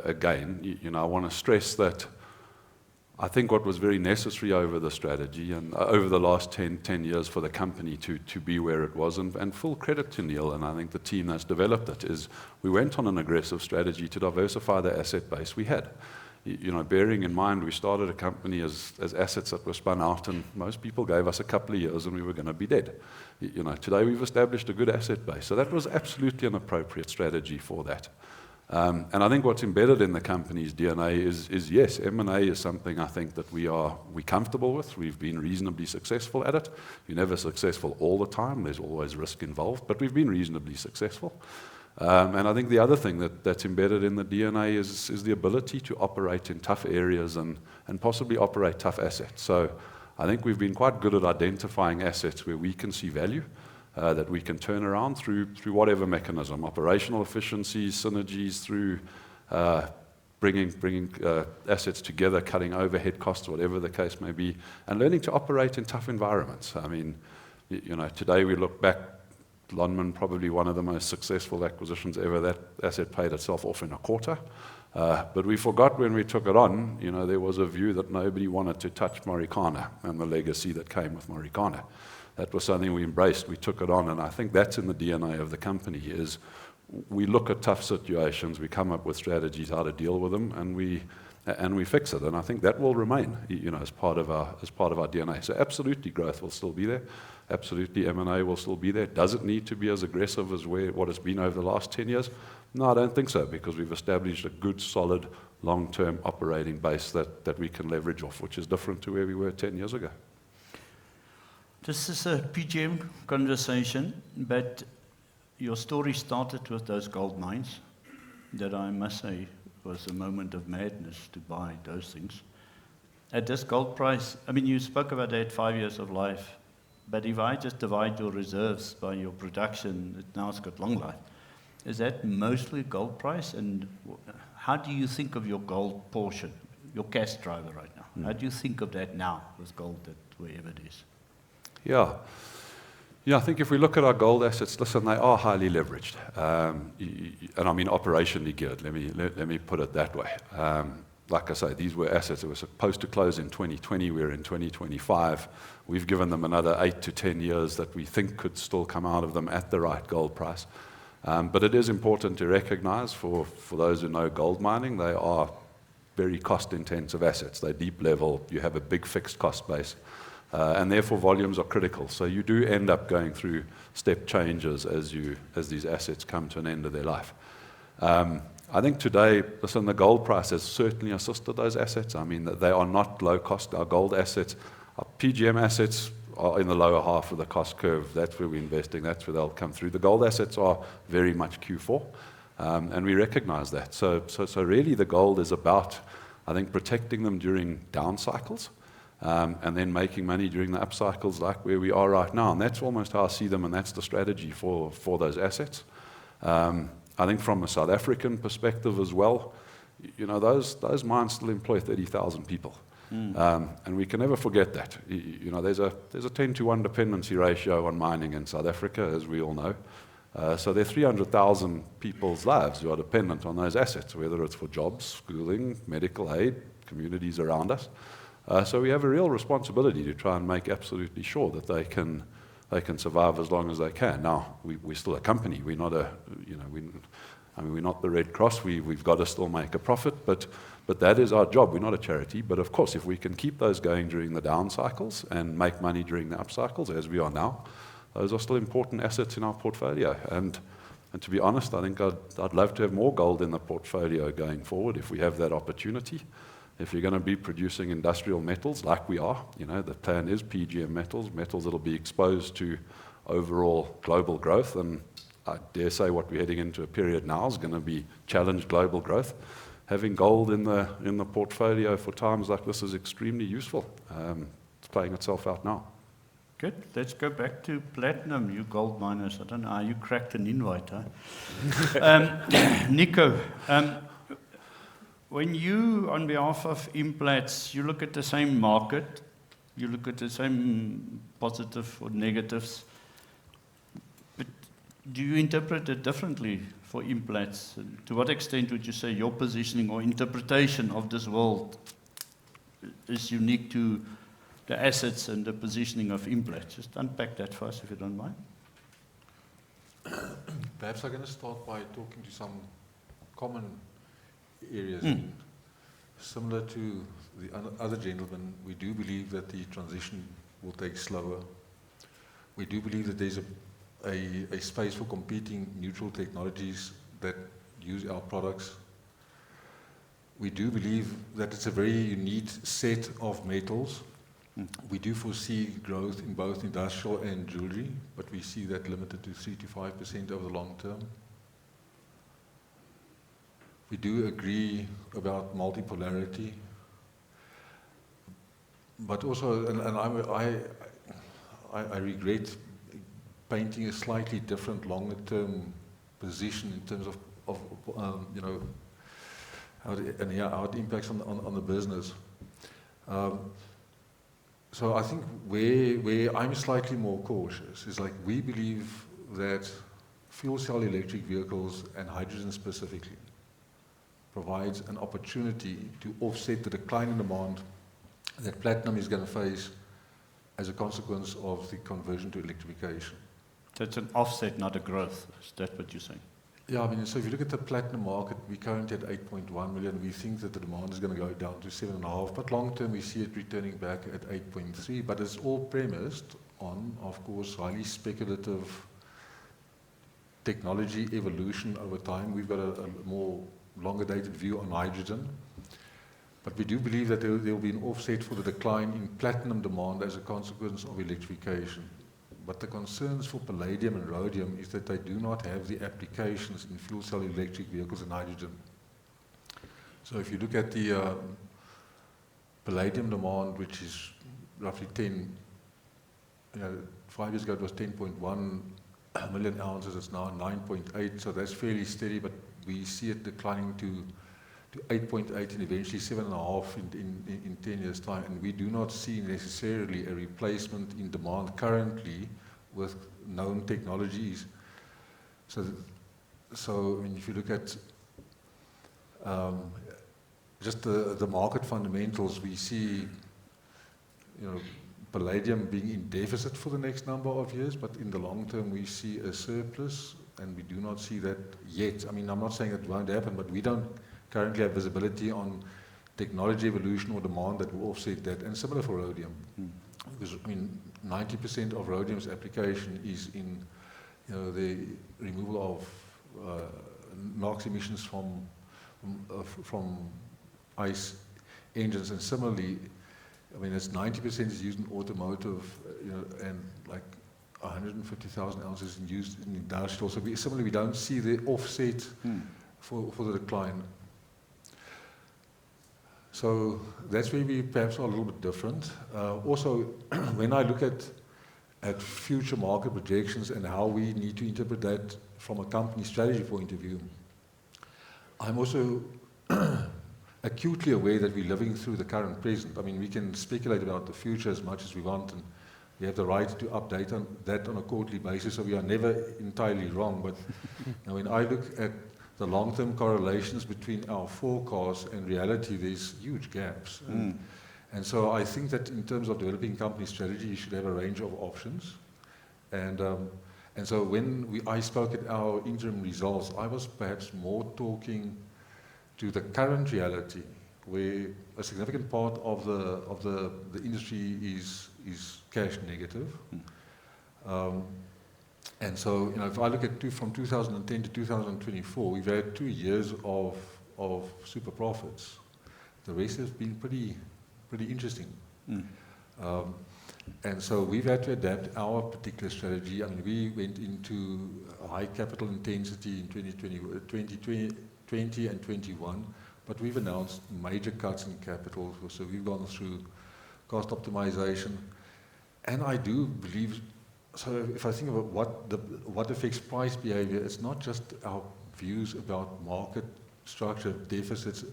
Again, I want to stress that I think what was very necessary over the strategy and over the last 10 years for the company to be where it was, and full credit to Neil, and I think the team that's developed it, is we went on an aggressive strategy to diversify the asset base we had. Bearing in mind we started a company as assets that were spun out, and most people gave us a couple of years and we were going to be dead. Today we've established a good asset base. So that was absolutely an appropriate strategy for that. And I think what's embedded in the company's DNA is yes, M&A is something I think that we're comfortable with. We've been reasonably successful at it. You're never successful all the time. There's always risk involved, but we've been reasonably successful. And I think the other thing that's embedded in the DNA is the ability to operate in tough areas and possibly operate tough assets. So I think we've been quite good at identifying assets where we can see value, that we can turn around through whatever mechanism, operational efficiencies, synergies, through bringing assets together, cutting overhead costs, whatever the case may be, and learning to operate in tough environments. I mean, today we look back, Lonmin, probably one of the most successful acquisitions ever. That asset paid itself off in a quarter. But we forgot when we took it on, there was a view that nobody wanted to touch Marikana and the legacy that came with Marikana. That was something we embraced. We took it on, and I think that's in the DNA of the company, is we look at tough situations, we come up with strategies how to deal with them, and we fix it. And I think that will remain, as part of our DNA. So absolutely, growth will still be there. Absolutely, M&A will still be there. Does it need to be as aggressive as what it's been over the last 10 years? No, I don't think so, because we've established a good, solid, long-term operating base that we can leverage off, which is different to where we were 10 years ago. This is a PGM conversation, but your story started with those gold mines that I must say was a moment of madness to buy those things. At this gold price, I mean, you spoke about that 5 years of life, but if I just divide your reserves by your production, now it's got long life. Is that mostly gold price? And how do you think of your gold portion, your cash driver right now? How do you think of that now with gold at wherever it is? Yeah, I think if we look at our gold assets, listen, they are highly leveraged, and I mean operationally geared. Let me put it that way. Like I say, these were assets that were supposed to close in 2020. We're in 2025. We've given them another 8 to 10 years that we think could still come out of them at the right gold price. But it is important to recognize for those who know gold mining, they are very cost-intensive assets. They're deep level. You have a big fixed cost base. And therefore volumes are critical. So you do end up going through step changes as these assets come to an end of their life. I think today, listen, the gold price has certainly assisted those assets. I mean, they are not low cost. Our gold assets, our PGM assets are in the lower half of the cost curve. That's where we're investing. That's where they'll come through. The gold assets are very much Q4. And we recognize that. So really the gold is about, I think, protecting them during down cycles, and then making money during the up cycles like where we are right now. And that's almost how I see them, and that's the strategy for those assets. I think from a South African perspective as well, those mines still employ 30,000 people. And we can never forget that. There's a 10-to-1 dependency ratio on mining in South Africa, as we all know. So there are 300,000 people's lives who are dependent on those assets, whether it's for jobs, schooling, medical aid, communities around us. So we have a real responsibility to try and make absolutely sure that they can survive as long as they can. Now, we're still a company. We're not we're not the Red Cross. We've got to still make a profit, but that is our job. We're not a charity. But of course, if we can keep those going during the down cycles and make money during the up cycles, as we are now, those are still important assets in our portfolio. And to be honest, I think I'd love to have more gold in the portfolio going forward if we have that opportunity. If you're going to be producing industrial metals like we are, the plan is PGM metals that will be exposed to overall global growth. And I dare say what we're heading into a period now is going to be challenged global growth. Having gold in the portfolio for times like this is extremely useful. It's playing itself out now. Good. Let's go back to platinum, you gold miners. I don't know how you cracked an invite, huh? Nico, when you, on behalf of Implats, you look at the same market, you look at the same positive or negatives, but do you interpret it differently for Implats? To what extent would you say your positioning or interpretation of this world is unique to the assets and the positioning of Implats? Just unpack that for us, if you don't mind. Perhaps I'm going to start by talking to some common areas. Similar to the other gentlemen, we do believe that the transition will take slower. We do believe that there's a space for competing neutral technologies that use our products. We do believe that it's a very unique set of metals. We do foresee growth in both industrial and jewelry, but we see that limited to 3 to 5% over the long term. We do agree about multipolarity, but also, I regret painting a slightly different longer-term position in terms of how it impacts on the business. So I think where I'm slightly more cautious is like we believe that fuel cell electric vehicles and hydrogen specifically provides an opportunity to offset the decline in demand that platinum is going to face as a consequence of the conversion to electrification. So it's an offset, not a growth. Is that what you're saying? Yeah, so if you look at the platinum market, we're currently at 8.1 million. We think that the demand is going to go down to 7.5, but long term we see it returning back at 8.3. But it's all premised on, of course, highly speculative technology evolution over time. We've got a more longer dated view on hydrogen. But we do believe that there will be an offset for the decline in platinum demand as a consequence of electrification. But the concerns for palladium and rhodium is that they do not have the applications in fuel cell electric vehicles and hydrogen. So if you look at the palladium demand, which is roughly 5 years ago it was 10.1 million ounces, it's now 9.8, so that's fairly steady, but we see it declining to 8.8 and eventually 7.5 in 10 years' time. And we do not see necessarily a replacement in demand currently with known technologies. So if you look at just the market fundamentals, we see palladium being in deficit for the next number of years, but in the long term we see a surplus, and we do not see that yet. I mean, I'm not saying it won't happen, but we don't currently have visibility on technology evolution or demand that will offset that, and similar for rhodium. Because, 90% of rhodium's application is in the removal of NOx emissions from ICE engines, and similarly, it's 90% is used in automotive, and like 150,000 ounces used in industrial. So similarly, we don't see the offset for the decline. So that's where we perhaps are a little bit different. Also, when I look at future market projections and how we need to interpret that from a company strategy point of view, I'm also acutely aware that we're living through the current present. I mean, we can speculate about the future as much as we want, and we have the right to update that on a quarterly basis, so we are never entirely wrong. But when I look at the long-term correlations between our forecasts and reality, there's huge gaps. And so I think that in terms of developing company strategy, you should have a range of options. And so when I spoke at our interim results, I was perhaps more talking to the current reality, where a significant part of the industry is cash negative. And so, if I look at from 2010 to 2024, we've had 2 years of super profits. The rest has been pretty interesting. And so we've had to adapt our particular strategy. I mean, we went into high capital intensity in 2020 and 21, but we've announced major cuts in capital. So we've gone through cost optimization. And I do believe, so if I think about what affects price behavior, it's not just our views about market structure, deficits,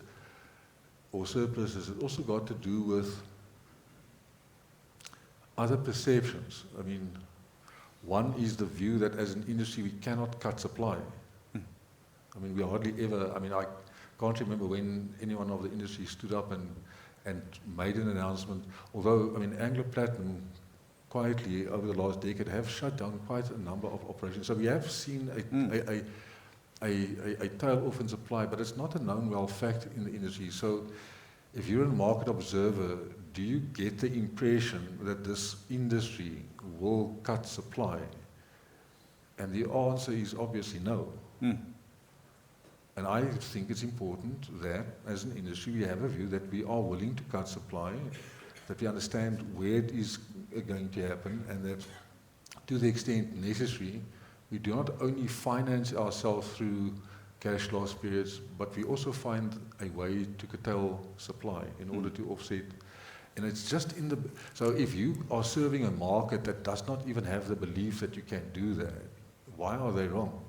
or surpluses. It's also got to do with other perceptions. I mean, one is the view that as an industry we cannot cut supply. I mean, we hardly ever, I mean, I can't remember when anyone of the industry stood up and made an announcement, although, I mean, Anglo Platinum quietly over the last decade have shut down quite a number of operations. So we have seen a tail off in supply, but it's not a known well fact in the industry. So if you're a market observer, do you get the impression that this industry will cut supply? And the answer is obviously no. And I think it's important that as an industry we have a view that we are willing to cut supply, that we understand where it is going to happen, and that to the extent necessary, we do not only finance ourselves through cash loss periods, but we also find a way to curtail supply in order to offset. And it's just so if you are serving a market that does not even have the belief that you can do that, why are they wrong?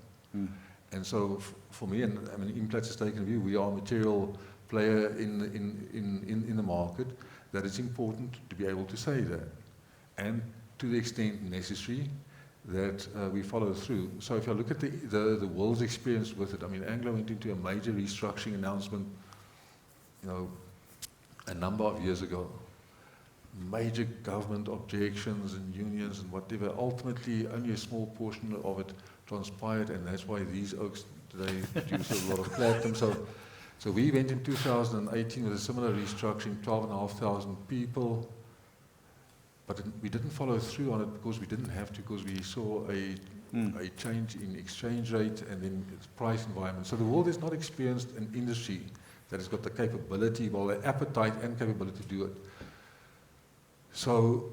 And so for me, and I mean, Implats has taken a view, we are a material player in the market, that it's important to be able to say that. And to the extent necessary, that we follow through. So if I look at the world's experience with it, I mean, Anglo went into a major restructuring announcement, a number of years ago. Major government objections and unions and whatever. Ultimately, only a small portion of it transpired, and that's why these oaks today produce a lot of platinum. So we went in 2018 with a similar restructuring, 12,500 people, but we didn't follow through on it because we didn't have to, because we saw a change in exchange rate and then its price environment. So the world has not experienced an industry that has got the capability, well, the appetite and capability to do it. So,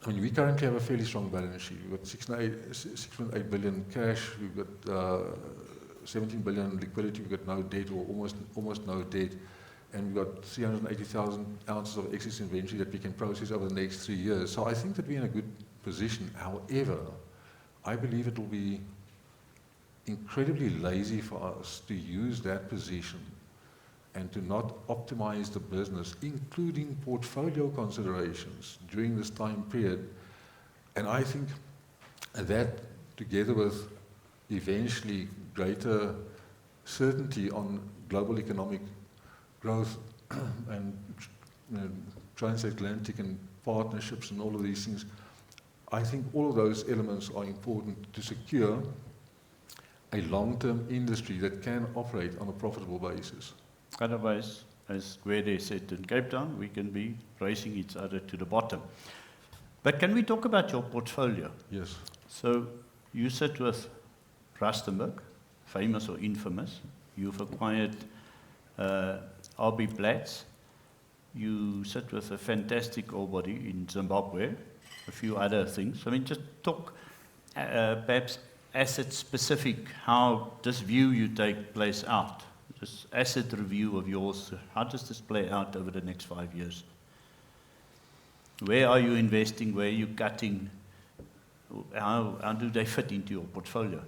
I mean, we currently have a fairly strong balance sheet. We've got 6.8 billion cash, we've got 17 billion liquidity, we've got no debt or almost no debt, and we've got 380,000 ounces of excess inventory that we can process over the next 3 years. So I think that we're in a good position. However, I believe it will be incredibly lazy for us to use that position and to not optimize the business, including portfolio considerations during this time period. And I think that, together with eventually greater certainty on global economic growth and transatlantic and partnerships and all of these things, I think all of those elements are important to secure a long-term industry that can operate on a profitable basis. Otherwise, as Gwede said in Cape Town, we can be racing each other to the bottom. But can we talk about your portfolio? Yes. So you sit with Rustenburg, famous or infamous. You've acquired RB Plats. You sit with a fantastic ore body in Zimbabwe. a few other things. I mean, just talk perhaps asset-specific, how this view you take plays out. This asset review of yours, how does this play out over the next 5 years? Where are you investing? Where are you cutting? How do they fit into your portfolio?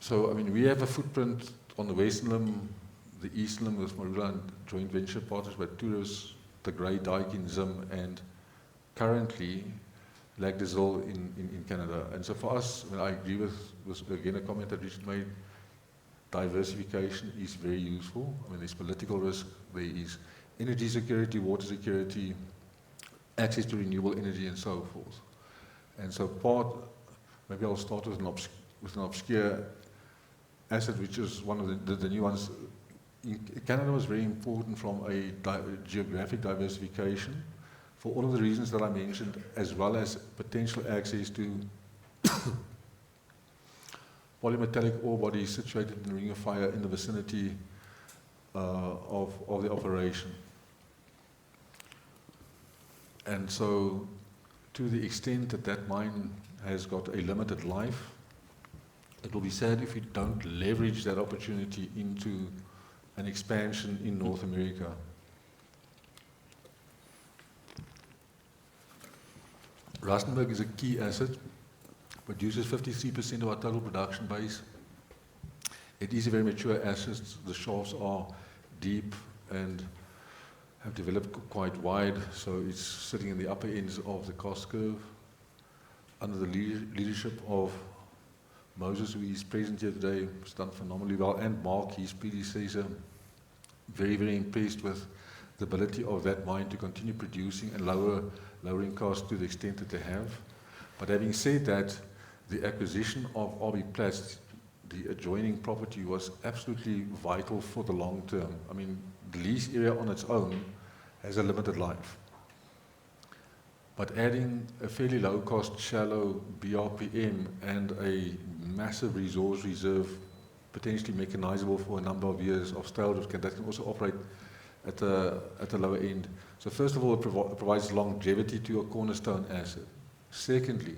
So, I mean, we have a footprint on the Western Limb, the Eastern Limb with Marula and joint venture partners, but Tariffs, the Grey Dyke in Zim, and currently Lac des Iles in Canada. And so for us, I agree with again a comment that Richard made, diversification is very useful. I mean, there's political risk, there is energy security, water security, access to renewable energy, and so forth. And so maybe I'll start with an obscure asset, which is one of the new ones. Canada was very important from a geographic diversification for all of the reasons that I mentioned, as well as potential access to polymetallic ore bodies situated in the ring of fire in the vicinity of the operation. And so, to the extent that that mine has got a limited life, it will be sad if we don't leverage that opportunity into an expansion in North America. Rustenburg is a key asset, produces 53% of our total production base. It is a very mature asset. The shafts are deep and have developed quite wide, so it's sitting in the upper ends of the cost curve. Under the leadership of Moses, who is present here today, has done phenomenally well, and Mark, his predecessor, very, very impressed with the ability of that mine to continue producing and lowering costs to the extent that they have. But having said that, the acquisition of Implats, the adjoining property, was absolutely vital for the long term. I mean, the lease area on its own has a limited life. But adding a fairly low-cost, shallow BRPM and a massive resource reserve, potentially mechanizable for a number of years of stale that can also operate at the lower end. So first of all, it provides longevity to a cornerstone asset. Secondly,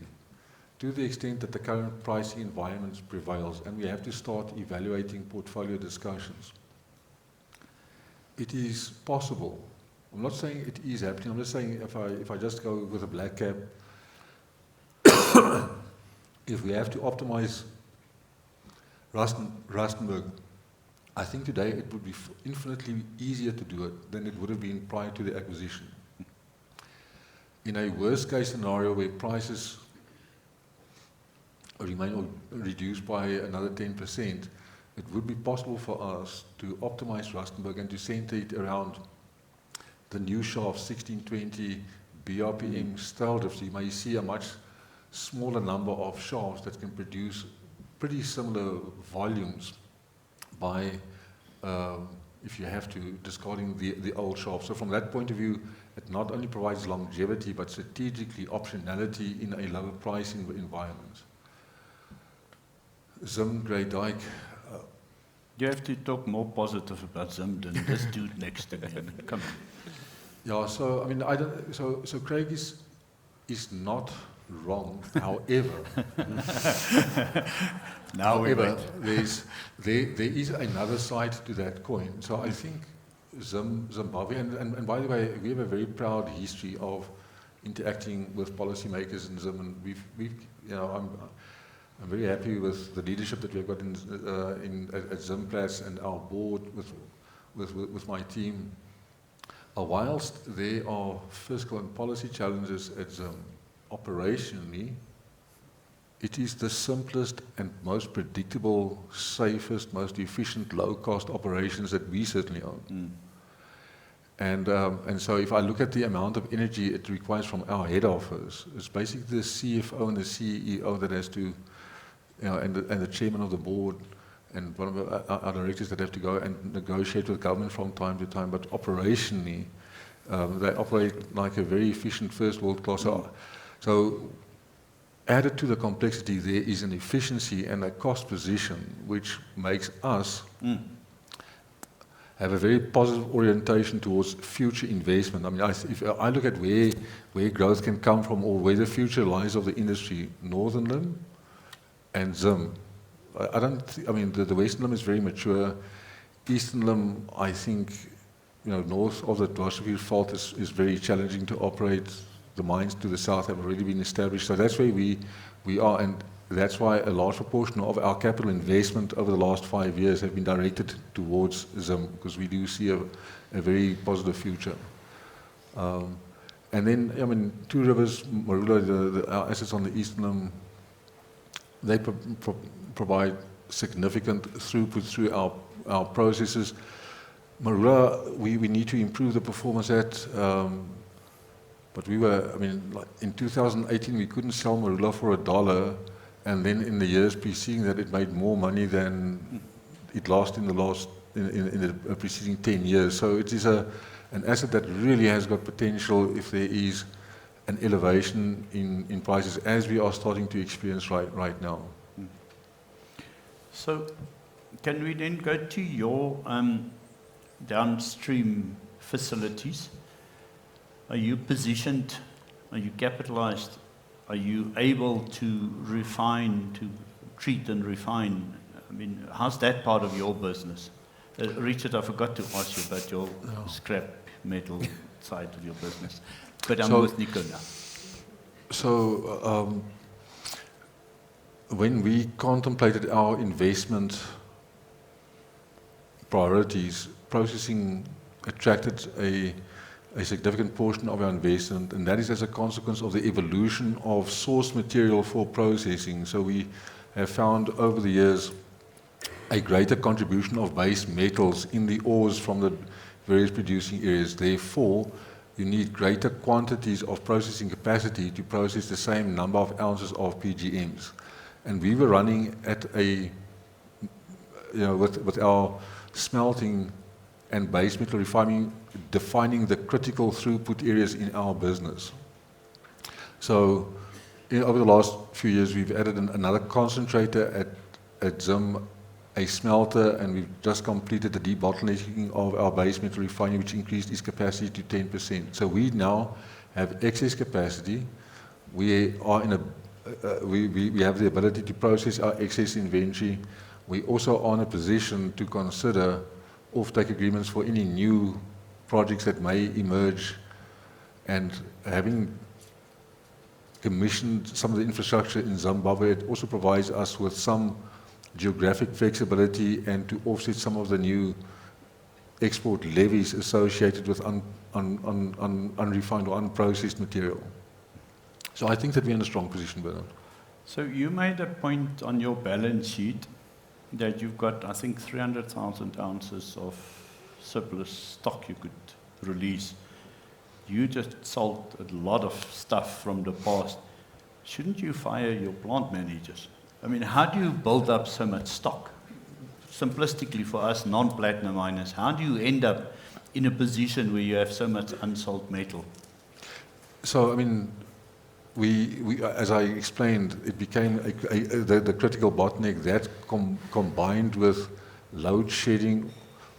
to the extent that the current pricing environment prevails, and we have to start evaluating portfolio discussions, it is possible. I'm not saying it is happening. I'm just saying if I just go with a black cap, if we have to optimize Rustenburg, I think today it would be infinitely easier to do it than it would have been prior to the acquisition. In a worst case scenario where prices remain reduced by another 10%, it would be possible for us to optimize Rustenburg and to center it around the new shaft 1620 BRPM style drift. So you may see a much smaller number of shafts that can produce pretty similar volumes by, if you have to, discarding the old shaft. So from that point of view, it not only provides longevity, but strategically optionality in a lower pricing environment. Zim, Grey Dyke. You have to talk more positive about Zim than this dude next to me. Come on. Yeah, so I mean, so Craig is not wrong. However, there is another side to that coin. So I think Zimbabwe, and by the way, we have a very proud history of interacting with policymakers in Zim, and we've you know, I'm very happy with the leadership that we've got at Implats and our board with my team. Whilst there are fiscal and policy challenges at Zim, operationally, it is the simplest and most predictable, safest, most efficient, low-cost operations that we certainly own. And so if I look at the amount of energy it requires from our head office, it's basically the CFO and the CEO that has to, you know, and the chairman of the board and one of our directors that have to go and negotiate with government from time to time. But operationally, they operate like a very efficient first world class. So added to the complexity, there is an efficiency and a cost position which makes us have a very positive orientation towards future investment. I mean, if I look at where growth can come from or where the future lies of the industry, Northern Limb and Zim. The Western Limb is very mature. Eastern Limb, I think, north of the Rustenburg fault is very challenging to operate. The mines to the south have already been established. So that's where we are, and that's why a large proportion of our capital investment over the last 5 years have been directed towards Zim, because we do see a very positive future. And then, Two Rivers, Marula, our assets on the Eastern Limb, they provide significant throughput through our processes. Marula, we need to improve the performance at, but in 2018 we couldn't sell Marula for $1, and then in the years preceding that it made more money than it lost in the preceding 10 years. So it is an asset that really has got potential if there is an elevation in prices, as we are starting to experience right now. So can we then go to your downstream facilities? Are you positioned? Are you capitalized? Are you able to refine, to treat and refine? I mean, how's that part of your business? Richard, I forgot to ask you about your scrap metal side of your business, but I'm with Nico now. So when we contemplated our investment priorities, processing attracted a significant portion of our investment, and that is as a consequence of the evolution of source material for processing. So we have found over the years a greater contribution of base metals in the ores from the various producing areas. Therefore, you need greater quantities of processing capacity to process the same number of ounces of PGMs. And we were running at with our smelting and base metal refining, defining the critical throughput areas in our business. So over the last few years, we've added another concentrator at Zim, a smelter, and we've just completed the debottlenecking of our base metal refining, which increased its capacity to 10%. So we now have excess capacity. We are we have the ability to process our excess inventory. We also are in a position to consider offtake agreements for any new projects that may emerge, and having commissioned some of the infrastructure in Zimbabwe, it also provides us with some geographic flexibility and to offset some of the new export levies associated with unrefined or unprocessed material. So I think that we're in a strong position, Bernard. So you made a point on your balance sheet that you've got, I think, 300,000 ounces of surplus stock you could release. You just sold a lot of stuff from the past. Shouldn't you fire your plant managers? I mean, how do you build up so much stock? Simplistically for us non-platinum miners, how do you end up in a position where you have so much unsold metal? So, I mean, we as I explained, it became the critical bottleneck that combined with load shedding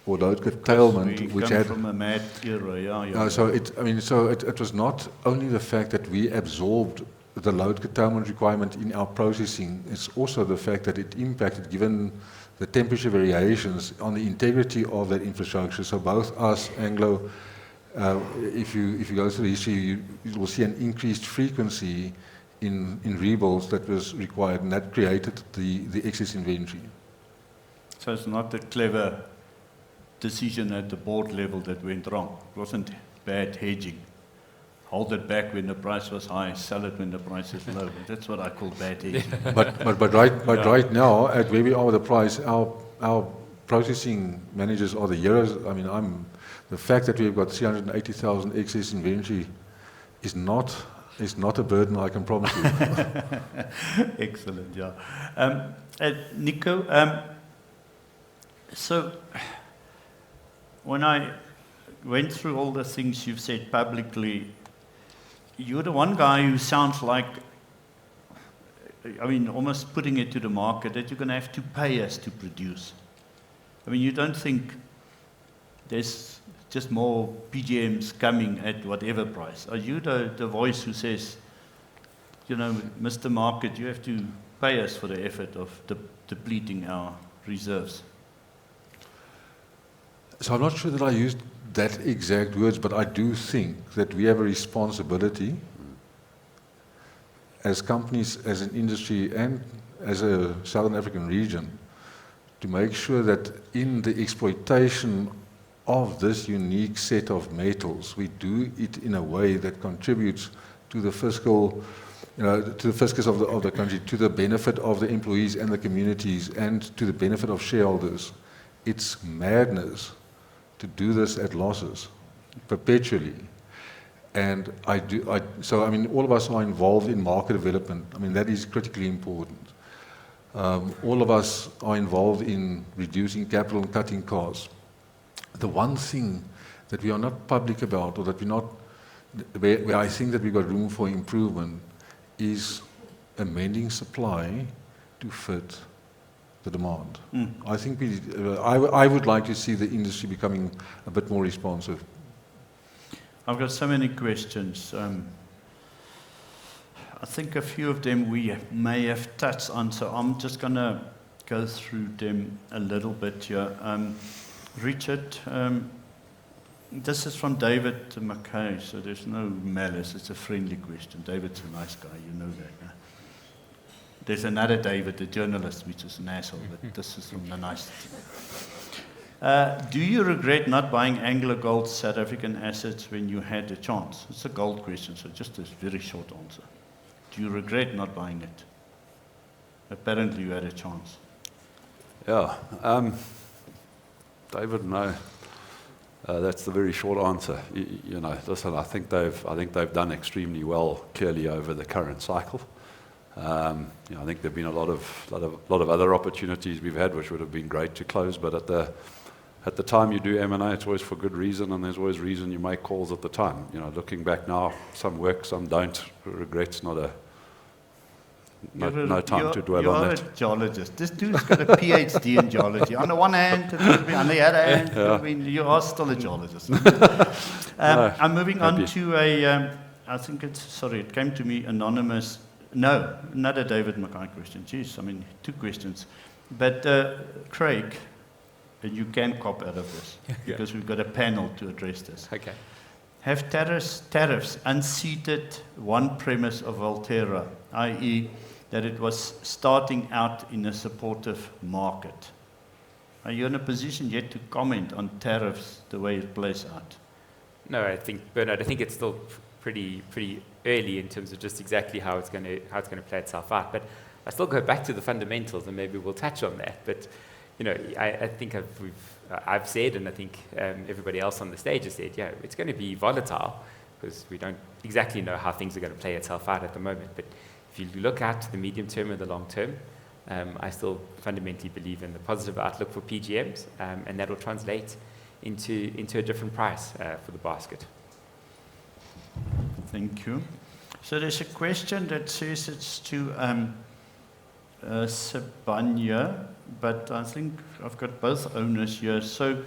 or load curtailment, which had from a mad era, So it was not only the fact that we absorbed the load curtailment requirement in our processing, it's also the fact that it impacted, given the temperature variations, on the integrity of that infrastructure. So both us, Anglo, if you go through the history, you will see an increased frequency in rebuilds that was required, and that created the excess inventory. So it's not a clever decision at the board level that went wrong. It wasn't bad hedging. Hold it back when the price was high, sell it when the price is low. That's what I call bad hedging. But right now, at where we are with the price, our processing managers are the heroes. I mean, the fact that we've got 380,000 excess inventory is not a burden, I can promise you. Excellent, yeah. Nico, so when I went through all the things you've said publicly, you're the one guy who sounds like, I mean, almost putting it to the market that you're going to have to pay us to produce. I mean, you don't think there's just more PGMs coming at whatever price. Are you the voice who says, you know, Mr. Market, you have to pay us for the effort of depleting our reserves? So I'm not sure that I used that exact words, but I do think that we have a responsibility as companies, as an industry, and as a Southern African region to make sure that in the exploitation of this unique set of metals, we do it in a way that contributes to the fiscal, to the fiscus of the country, to the benefit of the employees and the communities, and to the benefit of shareholders. It's madness to do this at losses perpetually. And so I mean, all of us are involved in market development. I mean, that is critically important. All of us are involved in reducing capital and cutting costs. The one thing that we are not public about, or that we're not, where I think that we've got room for improvement, is amending supply to fit the demand. I think I would like to see the industry becoming a bit more responsive. I've got so many questions. I think a few of them we may have touched on, so I'm just going to go through them a little bit here. Richard, this is from David McKay, so there's no malice. It's a friendly question. David's a nice guy, you know that. Huh? There's another David, the journalist, which is an asshole, but this is from the nice. Do you regret not buying Anglo Gold's South African assets when you had a chance? It's a gold question, so just a very short answer. Do you regret not buying it? Apparently you had a chance. Yeah. David, no. That's the very short answer. You know, listen, I think they've done extremely well, clearly, over the current cycle. You know, I think there've been a lot of other opportunities we've had, which would have been great to close, but at the time you do M&A, it's always for good reason, and there's always reason you make calls at the time. You know, looking back now, some work, some don't. Regret's not no time to dwell on that. You're a geologist. This dude's got a PhD in geology. On the one hand, on the other hand, I mean, you are still a geologist. I'm moving on to I think it came to me anonymous. No, another David McKay question. Jeez, I mean, 2 questions. But Craig, and you can cop out of this, because we've got a panel to address this. Okay. Have tariffs unseated one premise of Valtera, i.e., that it was starting out in a supportive market? Are you in a position yet to comment on tariffs, the way it plays out? No, I think, Bernard, it's still pretty early in terms of just exactly how it's going to play itself out. But I still go back to the fundamentals, and maybe we'll touch on that. But you know, I think I've said, and I think everybody else on the stage has said, yeah, it's going to be volatile because we don't exactly know how things are going to play itself out at the moment. But if you look out to the medium term and the long term, I still fundamentally believe in the positive outlook for PGMs, and that will translate into a different price for the basket. Thank you. So there's a question that says it's to Sibanye, but I think I've got both owners here. So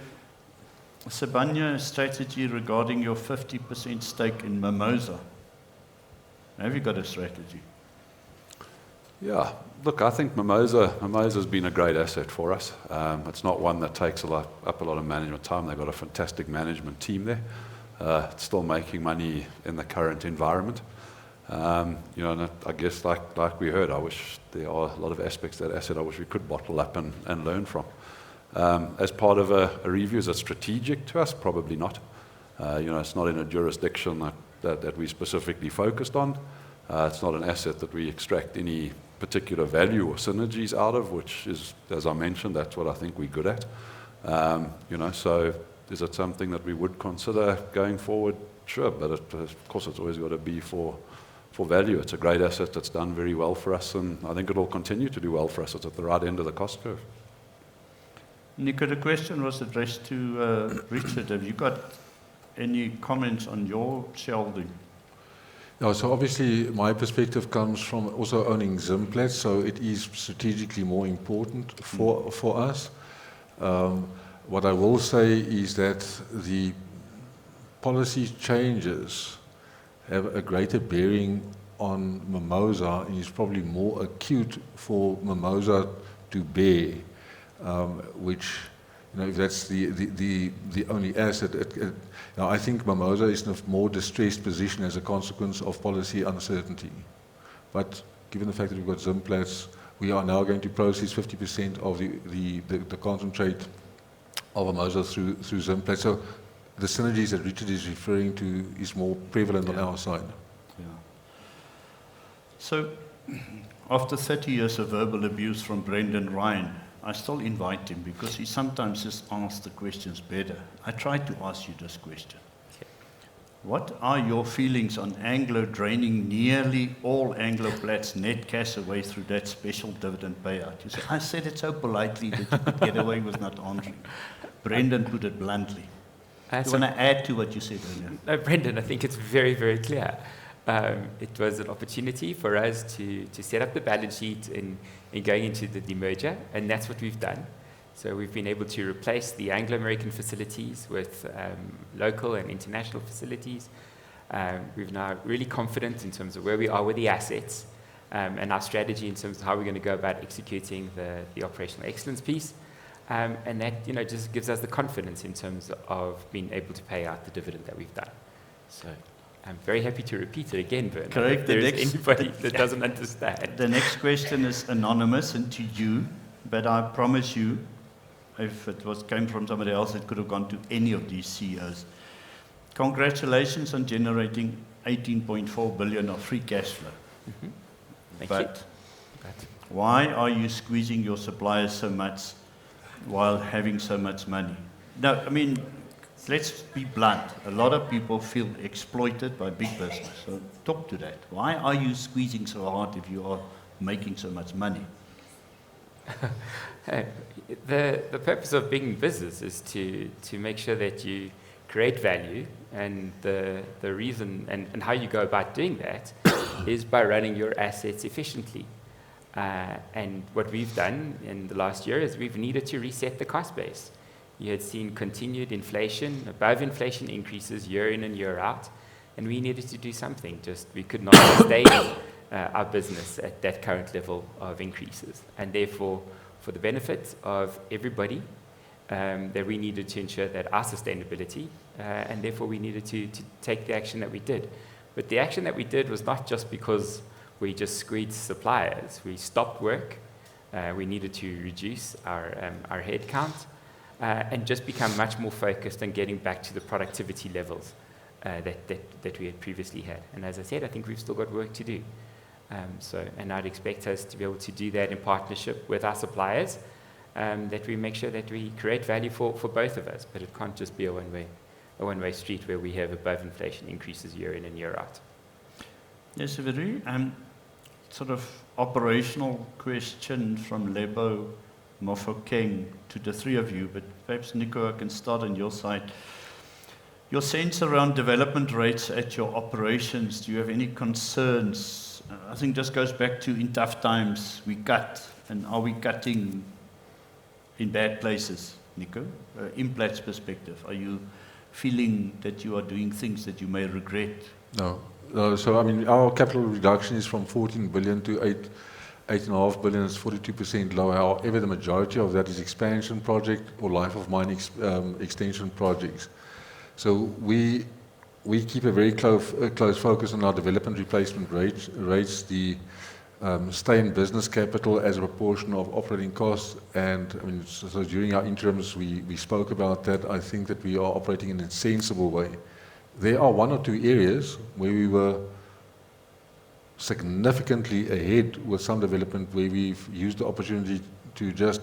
Sibanye strategy regarding your 50% stake in Mimosa. Have you got a strategy? Yeah, look, I think Mimosa's been a great asset for us. It's not one that takes up a lot of management time. They've got a fantastic management team there. It's still making money in the current environment. You know, and I guess like we heard, I wish there are a lot of aspects of that asset I wish we could bottle up and learn from. As part of a review, is it strategic to us? Probably not. You know, it's not in a jurisdiction that we specifically focused on. It's not an asset that we extract any particular value or synergies out of, which is, as I mentioned, that's what I think we're good at. You know, so is it something that we would consider going forward? Sure, but of course it's always got to be for value. It's a great asset that's done very well for us, and I think it will continue to do well for us. It's at the right end of the cost curve. Nico, the question was addressed to Richard. Have you got any comments on your shareholding? No, so obviously my perspective comes from also owning Implats, so it is strategically more important for us. What I will say is that the policy changes have a greater bearing on Mimosa, and is probably more acute for Mimosa to bear, which, if that's the only asset, now I think Mimosa is in a more distressed position as a consequence of policy uncertainty. But given the fact that we've got Implats, we are now going to process 50% of the concentrate of Mimosa through Implats. So the synergies that Richard is referring to is more prevalent on our side. Yeah. So, after 30 years of verbal abuse from Brendan Ryan, I still invite him because he sometimes just asks the questions better. I tried to ask you this question. Okay. What are your feelings on Anglo draining nearly all Anglo Plat's net cash away through that special dividend payout? You said, I said it so politely that you could get away with not answering. Brendan put it bluntly. Do you want to add to what you said earlier? No, Brendan, I think it's very, very clear. It was an opportunity for us to set up the balance sheet in going into the demerger, and that's what we've done. So we've been able to replace the Anglo American facilities with local and international facilities. We're now really confident in terms of where we are with the assets and our strategy in terms of how we're going to go about executing the operational excellence piece. And that, just gives us the confidence in terms of being able to pay out the dividend that we've done. So I'm very happy to repeat it again, Bernard. Correct. If there is anybody that doesn't understand. The next question is anonymous and to you, but I promise you, if it came from somebody else, it could have gone to any of these CEOs. Congratulations on generating 18.4 billion of free cash flow. Mm-hmm. Thank but you. Why are you squeezing your suppliers so much while having so much money? No, I mean, let's be blunt. A lot of people feel exploited by big business. So talk to that. Why are you squeezing so hard if you are making so much money? The purpose of being in business is to make sure that you create value, and the reason and how you go about doing that is by running your assets efficiently. And what we've done in the last year is we've needed to reset the cost base. You had seen continued inflation, above inflation increases year in and year out, and we needed to do something. We could not sustain our business at that current level of increases. And therefore, for the benefit of everybody, that we needed to ensure that our sustainability, and therefore we needed to take the action that we did. But the action that we did was not just because we just squeezed suppliers. We stopped work. We needed to reduce our head count and just become much more focused on getting back to the productivity levels that we had previously had. And as I said, I think we've still got work to do. And I'd expect us to be able to do that in partnership with our suppliers, that we make sure that we create value for both of us. But it can't just be a one-way street where we have above inflation increases year in and year out. Yes, a very sort of operational question from Lebo Mofokeng to the three of you, but perhaps Nico, I can start on your side. Your sense around development rates at your operations, do you have any concerns? I think this goes back to in tough times, we cut, and are we cutting in bad places, Nico? Implats perspective, are you feeling that you are doing things that you may regret? No. So, I mean, our capital reduction is from 14 billion to 8.5 billion. It's 42% lower. However, the majority of that is expansion project or life of mine extension projects. So we keep a very close focus on our development replacement rates, the stay in business capital as a proportion of operating costs. And I mean, so during our interims, we spoke about that. I think that we are operating in a sensible way. There are one or two areas where we were significantly ahead with some development where we've used the opportunity to just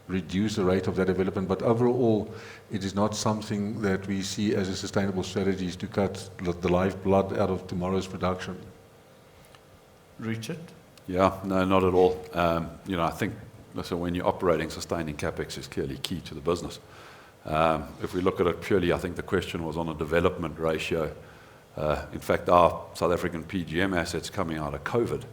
reduce the rate of that development. But overall, it is not something that we see as a sustainable strategy to cut the lifeblood out of tomorrow's production. Richard? Yeah, no, not at all. I think, listen, when you're operating, sustaining capex is clearly key to the business. If we look at it purely, I think the question was on a development ratio. In fact, our South African PGM assets coming out of COVID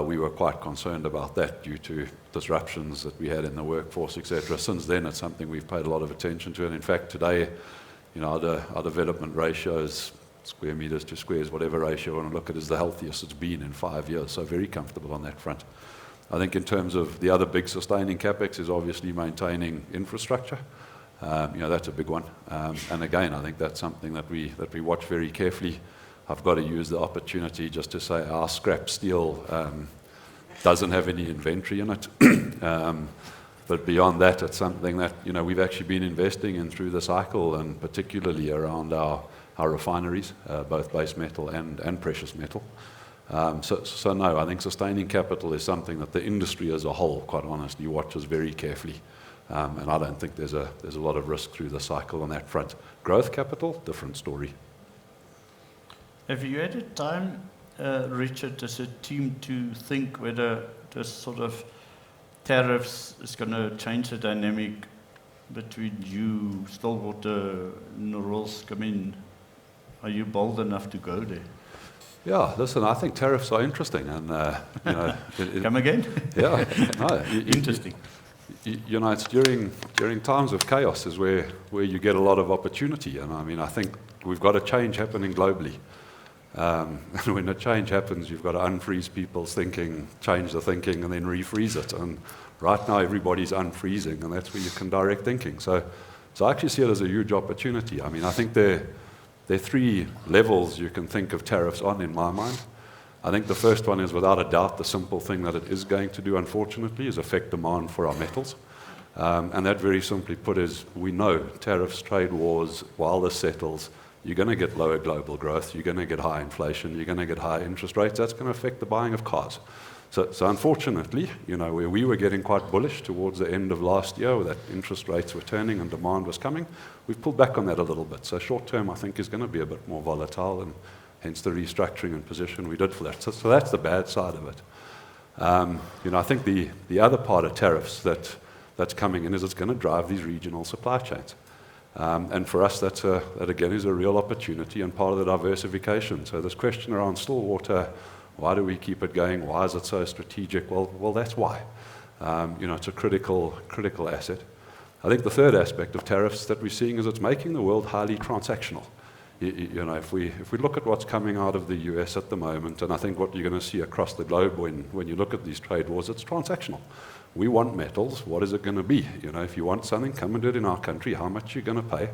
we were quite concerned about that due to disruptions that we had in the workforce, etc. Since then, it's something we've paid a lot of attention to. And in fact, today, our development ratios, square meters to squares, whatever ratio you want to look at, is the healthiest it's been in 5 years. So very comfortable on that front. I think in terms of the other big sustaining capex is obviously maintaining infrastructure. That's a big one. And again, I think that's something that we watch very carefully. I've got to use the opportunity just to say our scrap steel doesn't have any inventory in it. But beyond that, it's something that we've actually been investing in through the cycle, and particularly around our refineries, both base metal and precious metal. So no, I think sustaining capital is something that the industry as a whole, quite honestly, watches very carefully. And I don't think there's a lot of risk through the cycle on that front. Growth capital, different story. Have you had a time, Richard, as a team to think whether this sort of tariffs is going to change the dynamic between you, Stillwater, Norilsk? I mean, are you bold enough to go there? Yeah, listen, I think tariffs are interesting, and Come again? Yeah, no, interesting. It's during times of chaos is where you get a lot of opportunity, and I mean, I think we've got a change happening globally. And when a change happens, you've got to unfreeze people's thinking, change the thinking, and then refreeze it. And right now, everybody's unfreezing, and that's where you can direct thinking. So I actually see it as a huge opportunity. I mean, I think there are 3 levels you can think of tariffs on, in my mind. I think the first one is, without a doubt, the simple thing that it is going to do, unfortunately, is affect demand for our metals. And that, very simply put, is we know tariffs, trade wars, while this settles, you're going to get lower global growth, you're going to get high inflation, you're going to get high interest rates. That's going to affect the buying of cars. So unfortunately, where we were getting quite bullish towards the end of last year, that interest rates were turning and demand was coming, we've pulled back on that a little bit. So short term, I think, is going to be a bit more volatile, and hence the restructuring and position we did for that. So that's the bad side of it. I think the other part of tariffs that's coming in is it's going to drive these regional supply chains. And for us, that again is a real opportunity and part of the diversification. So this question around Stillwater, why do we keep it going? Why is it so strategic? Well, that's why. It's a critical asset. I think the third aspect of tariffs that we're seeing is it's making the world highly transactional. If we look at what's coming out of the US at the moment, and I think what you're going to see across the globe when you look at these trade wars, it's transactional. We want metals. What is it going to be? If you want something, come and do it in our country. How much are you going to pay?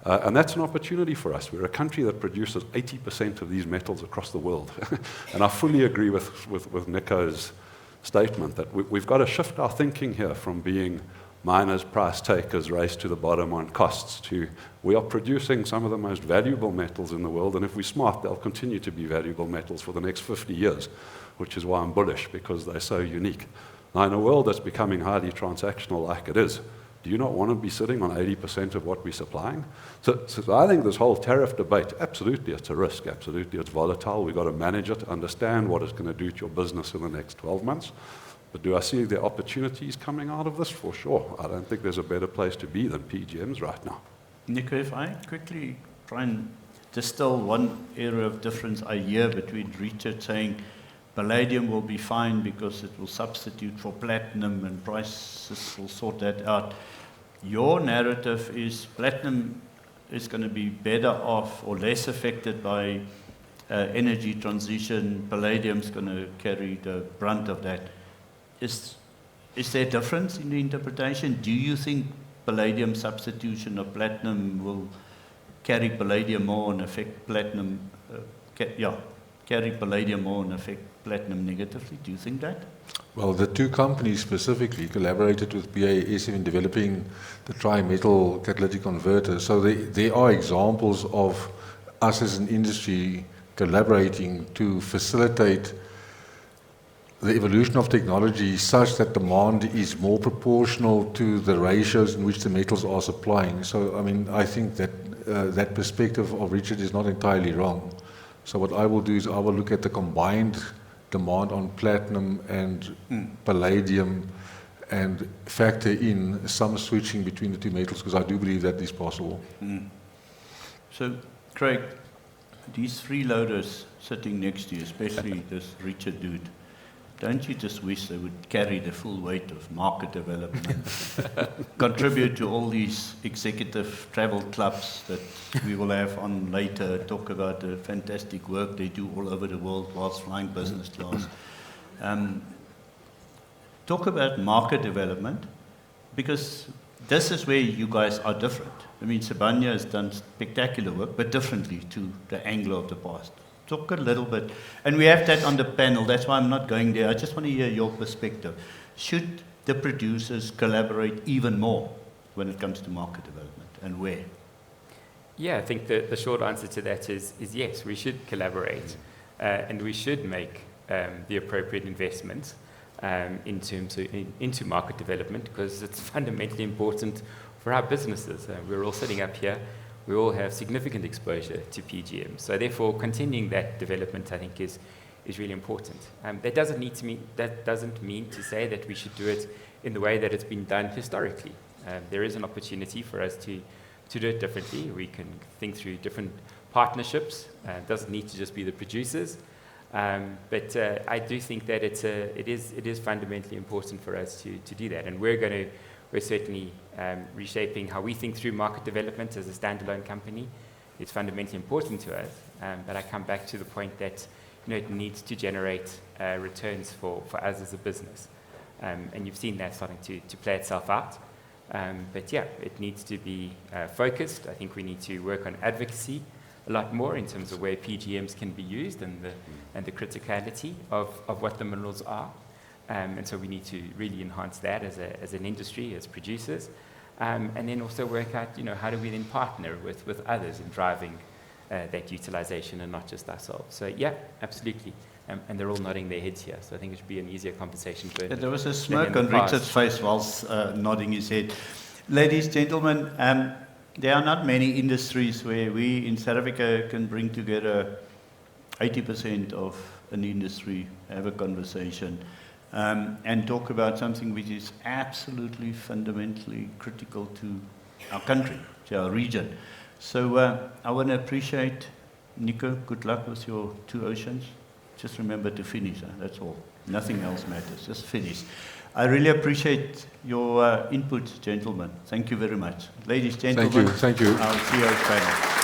And that's an opportunity for us. We're a country that produces 80% of these metals across the world. And I fully agree with Nico's statement that we've got to shift our thinking here from being miners, price takers, race to the bottom on costs, to we are producing some of the most valuable metals in the world, and if we're smart, they'll continue to be valuable metals for the next 50 years, which is why I'm bullish, because they're so unique. Now, in a world that's becoming highly transactional like it is, do you not want to be sitting on 80% of what we're supplying? So I think this whole tariff debate, absolutely it's a risk, absolutely it's volatile, we've got to manage it, understand what it's going to do to your business in the next 12 months. But do I see the opportunities coming out of this? For sure. I don't think there's a better place to be than PGMs right now. Nico, if I quickly try and distill one area of difference I hear between Richard saying palladium will be fine because it will substitute for platinum and prices will sort that out. Your narrative is platinum is going to be better off or less affected by energy transition. Palladium's going to carry the brunt of that. Is there a difference in the interpretation? Do you think palladium substitution of platinum will carry palladium more and affect platinum? Carry palladium more and affect platinum negatively? Do you think that? Well, the 2 companies specifically collaborated with BASF in developing the tri-metal catalytic converter. So there are examples of us as an industry collaborating to facilitate the evolution of technology such that demand is more proportional to the ratios in which the metals are supplying. So, I mean, I think that that perspective of Richard is not entirely wrong. So what I will do is I will look at the combined demand on platinum and palladium and factor in some switching between the 2 metals, because I do believe that is possible. So, Craig, these freeloaders sitting next to you, especially this Richard dude, don't you just wish they would carry the full weight of market development, contribute to all these executive travel clubs that we will have on later, talk about the fantastic work they do all over the world whilst flying business class. Talk about market development, because this is where you guys are different. I mean, Sibanye has done spectacular work, but differently to the Anglo of the past. Talk a little bit, and we have that on the panel, that's why I'm not going there. I just want to hear your perspective. Should the producers collaborate even more when it comes to market development, and where? Yeah, I think the short answer to that is yes, we should collaborate, and we should make the appropriate investments into market development, because it's fundamentally important for our businesses. We're all sitting up here. We all have significant exposure to PGMs. So therefore, continuing that development, I think, is really important. That doesn't mean to say that we should do it in the way that it's been done historically. There is an opportunity for us to do it differently. We can think through different partnerships. It doesn't need to just be the producers. But I do think that it is fundamentally important for us to do that. And we're certainly reshaping how we think through market development as a standalone company. It's fundamentally important to us, but I come back to the point that it needs to generate returns for us as a business. And you've seen that starting to play itself out. But yeah, it needs to be focused. I think we need to work on advocacy a lot more in terms of where PGMs can be used and the criticality of what the minerals are. And so we need to really enhance that as an industry, as producers, and then also work out, how do we then partner with others in driving that utilization and not just ourselves. So yeah, absolutely. And they're all nodding their heads here, so I think it should be an easier conversation. There was a smirk on Richard's face whilst nodding his head. Ladies, gentlemen, there are not many industries where we in South Africa can bring together 80% of an industry, have a conversation, and talk about something which is absolutely fundamentally critical to our country, to our region. So I want to appreciate, Nico, good luck with your 2 oceans. Just remember to finish, that's all. Nothing else matters, just finish. I really appreciate your input, gentlemen. Thank you very much. Ladies, gentlemen. Thank you. Our CEO's panel.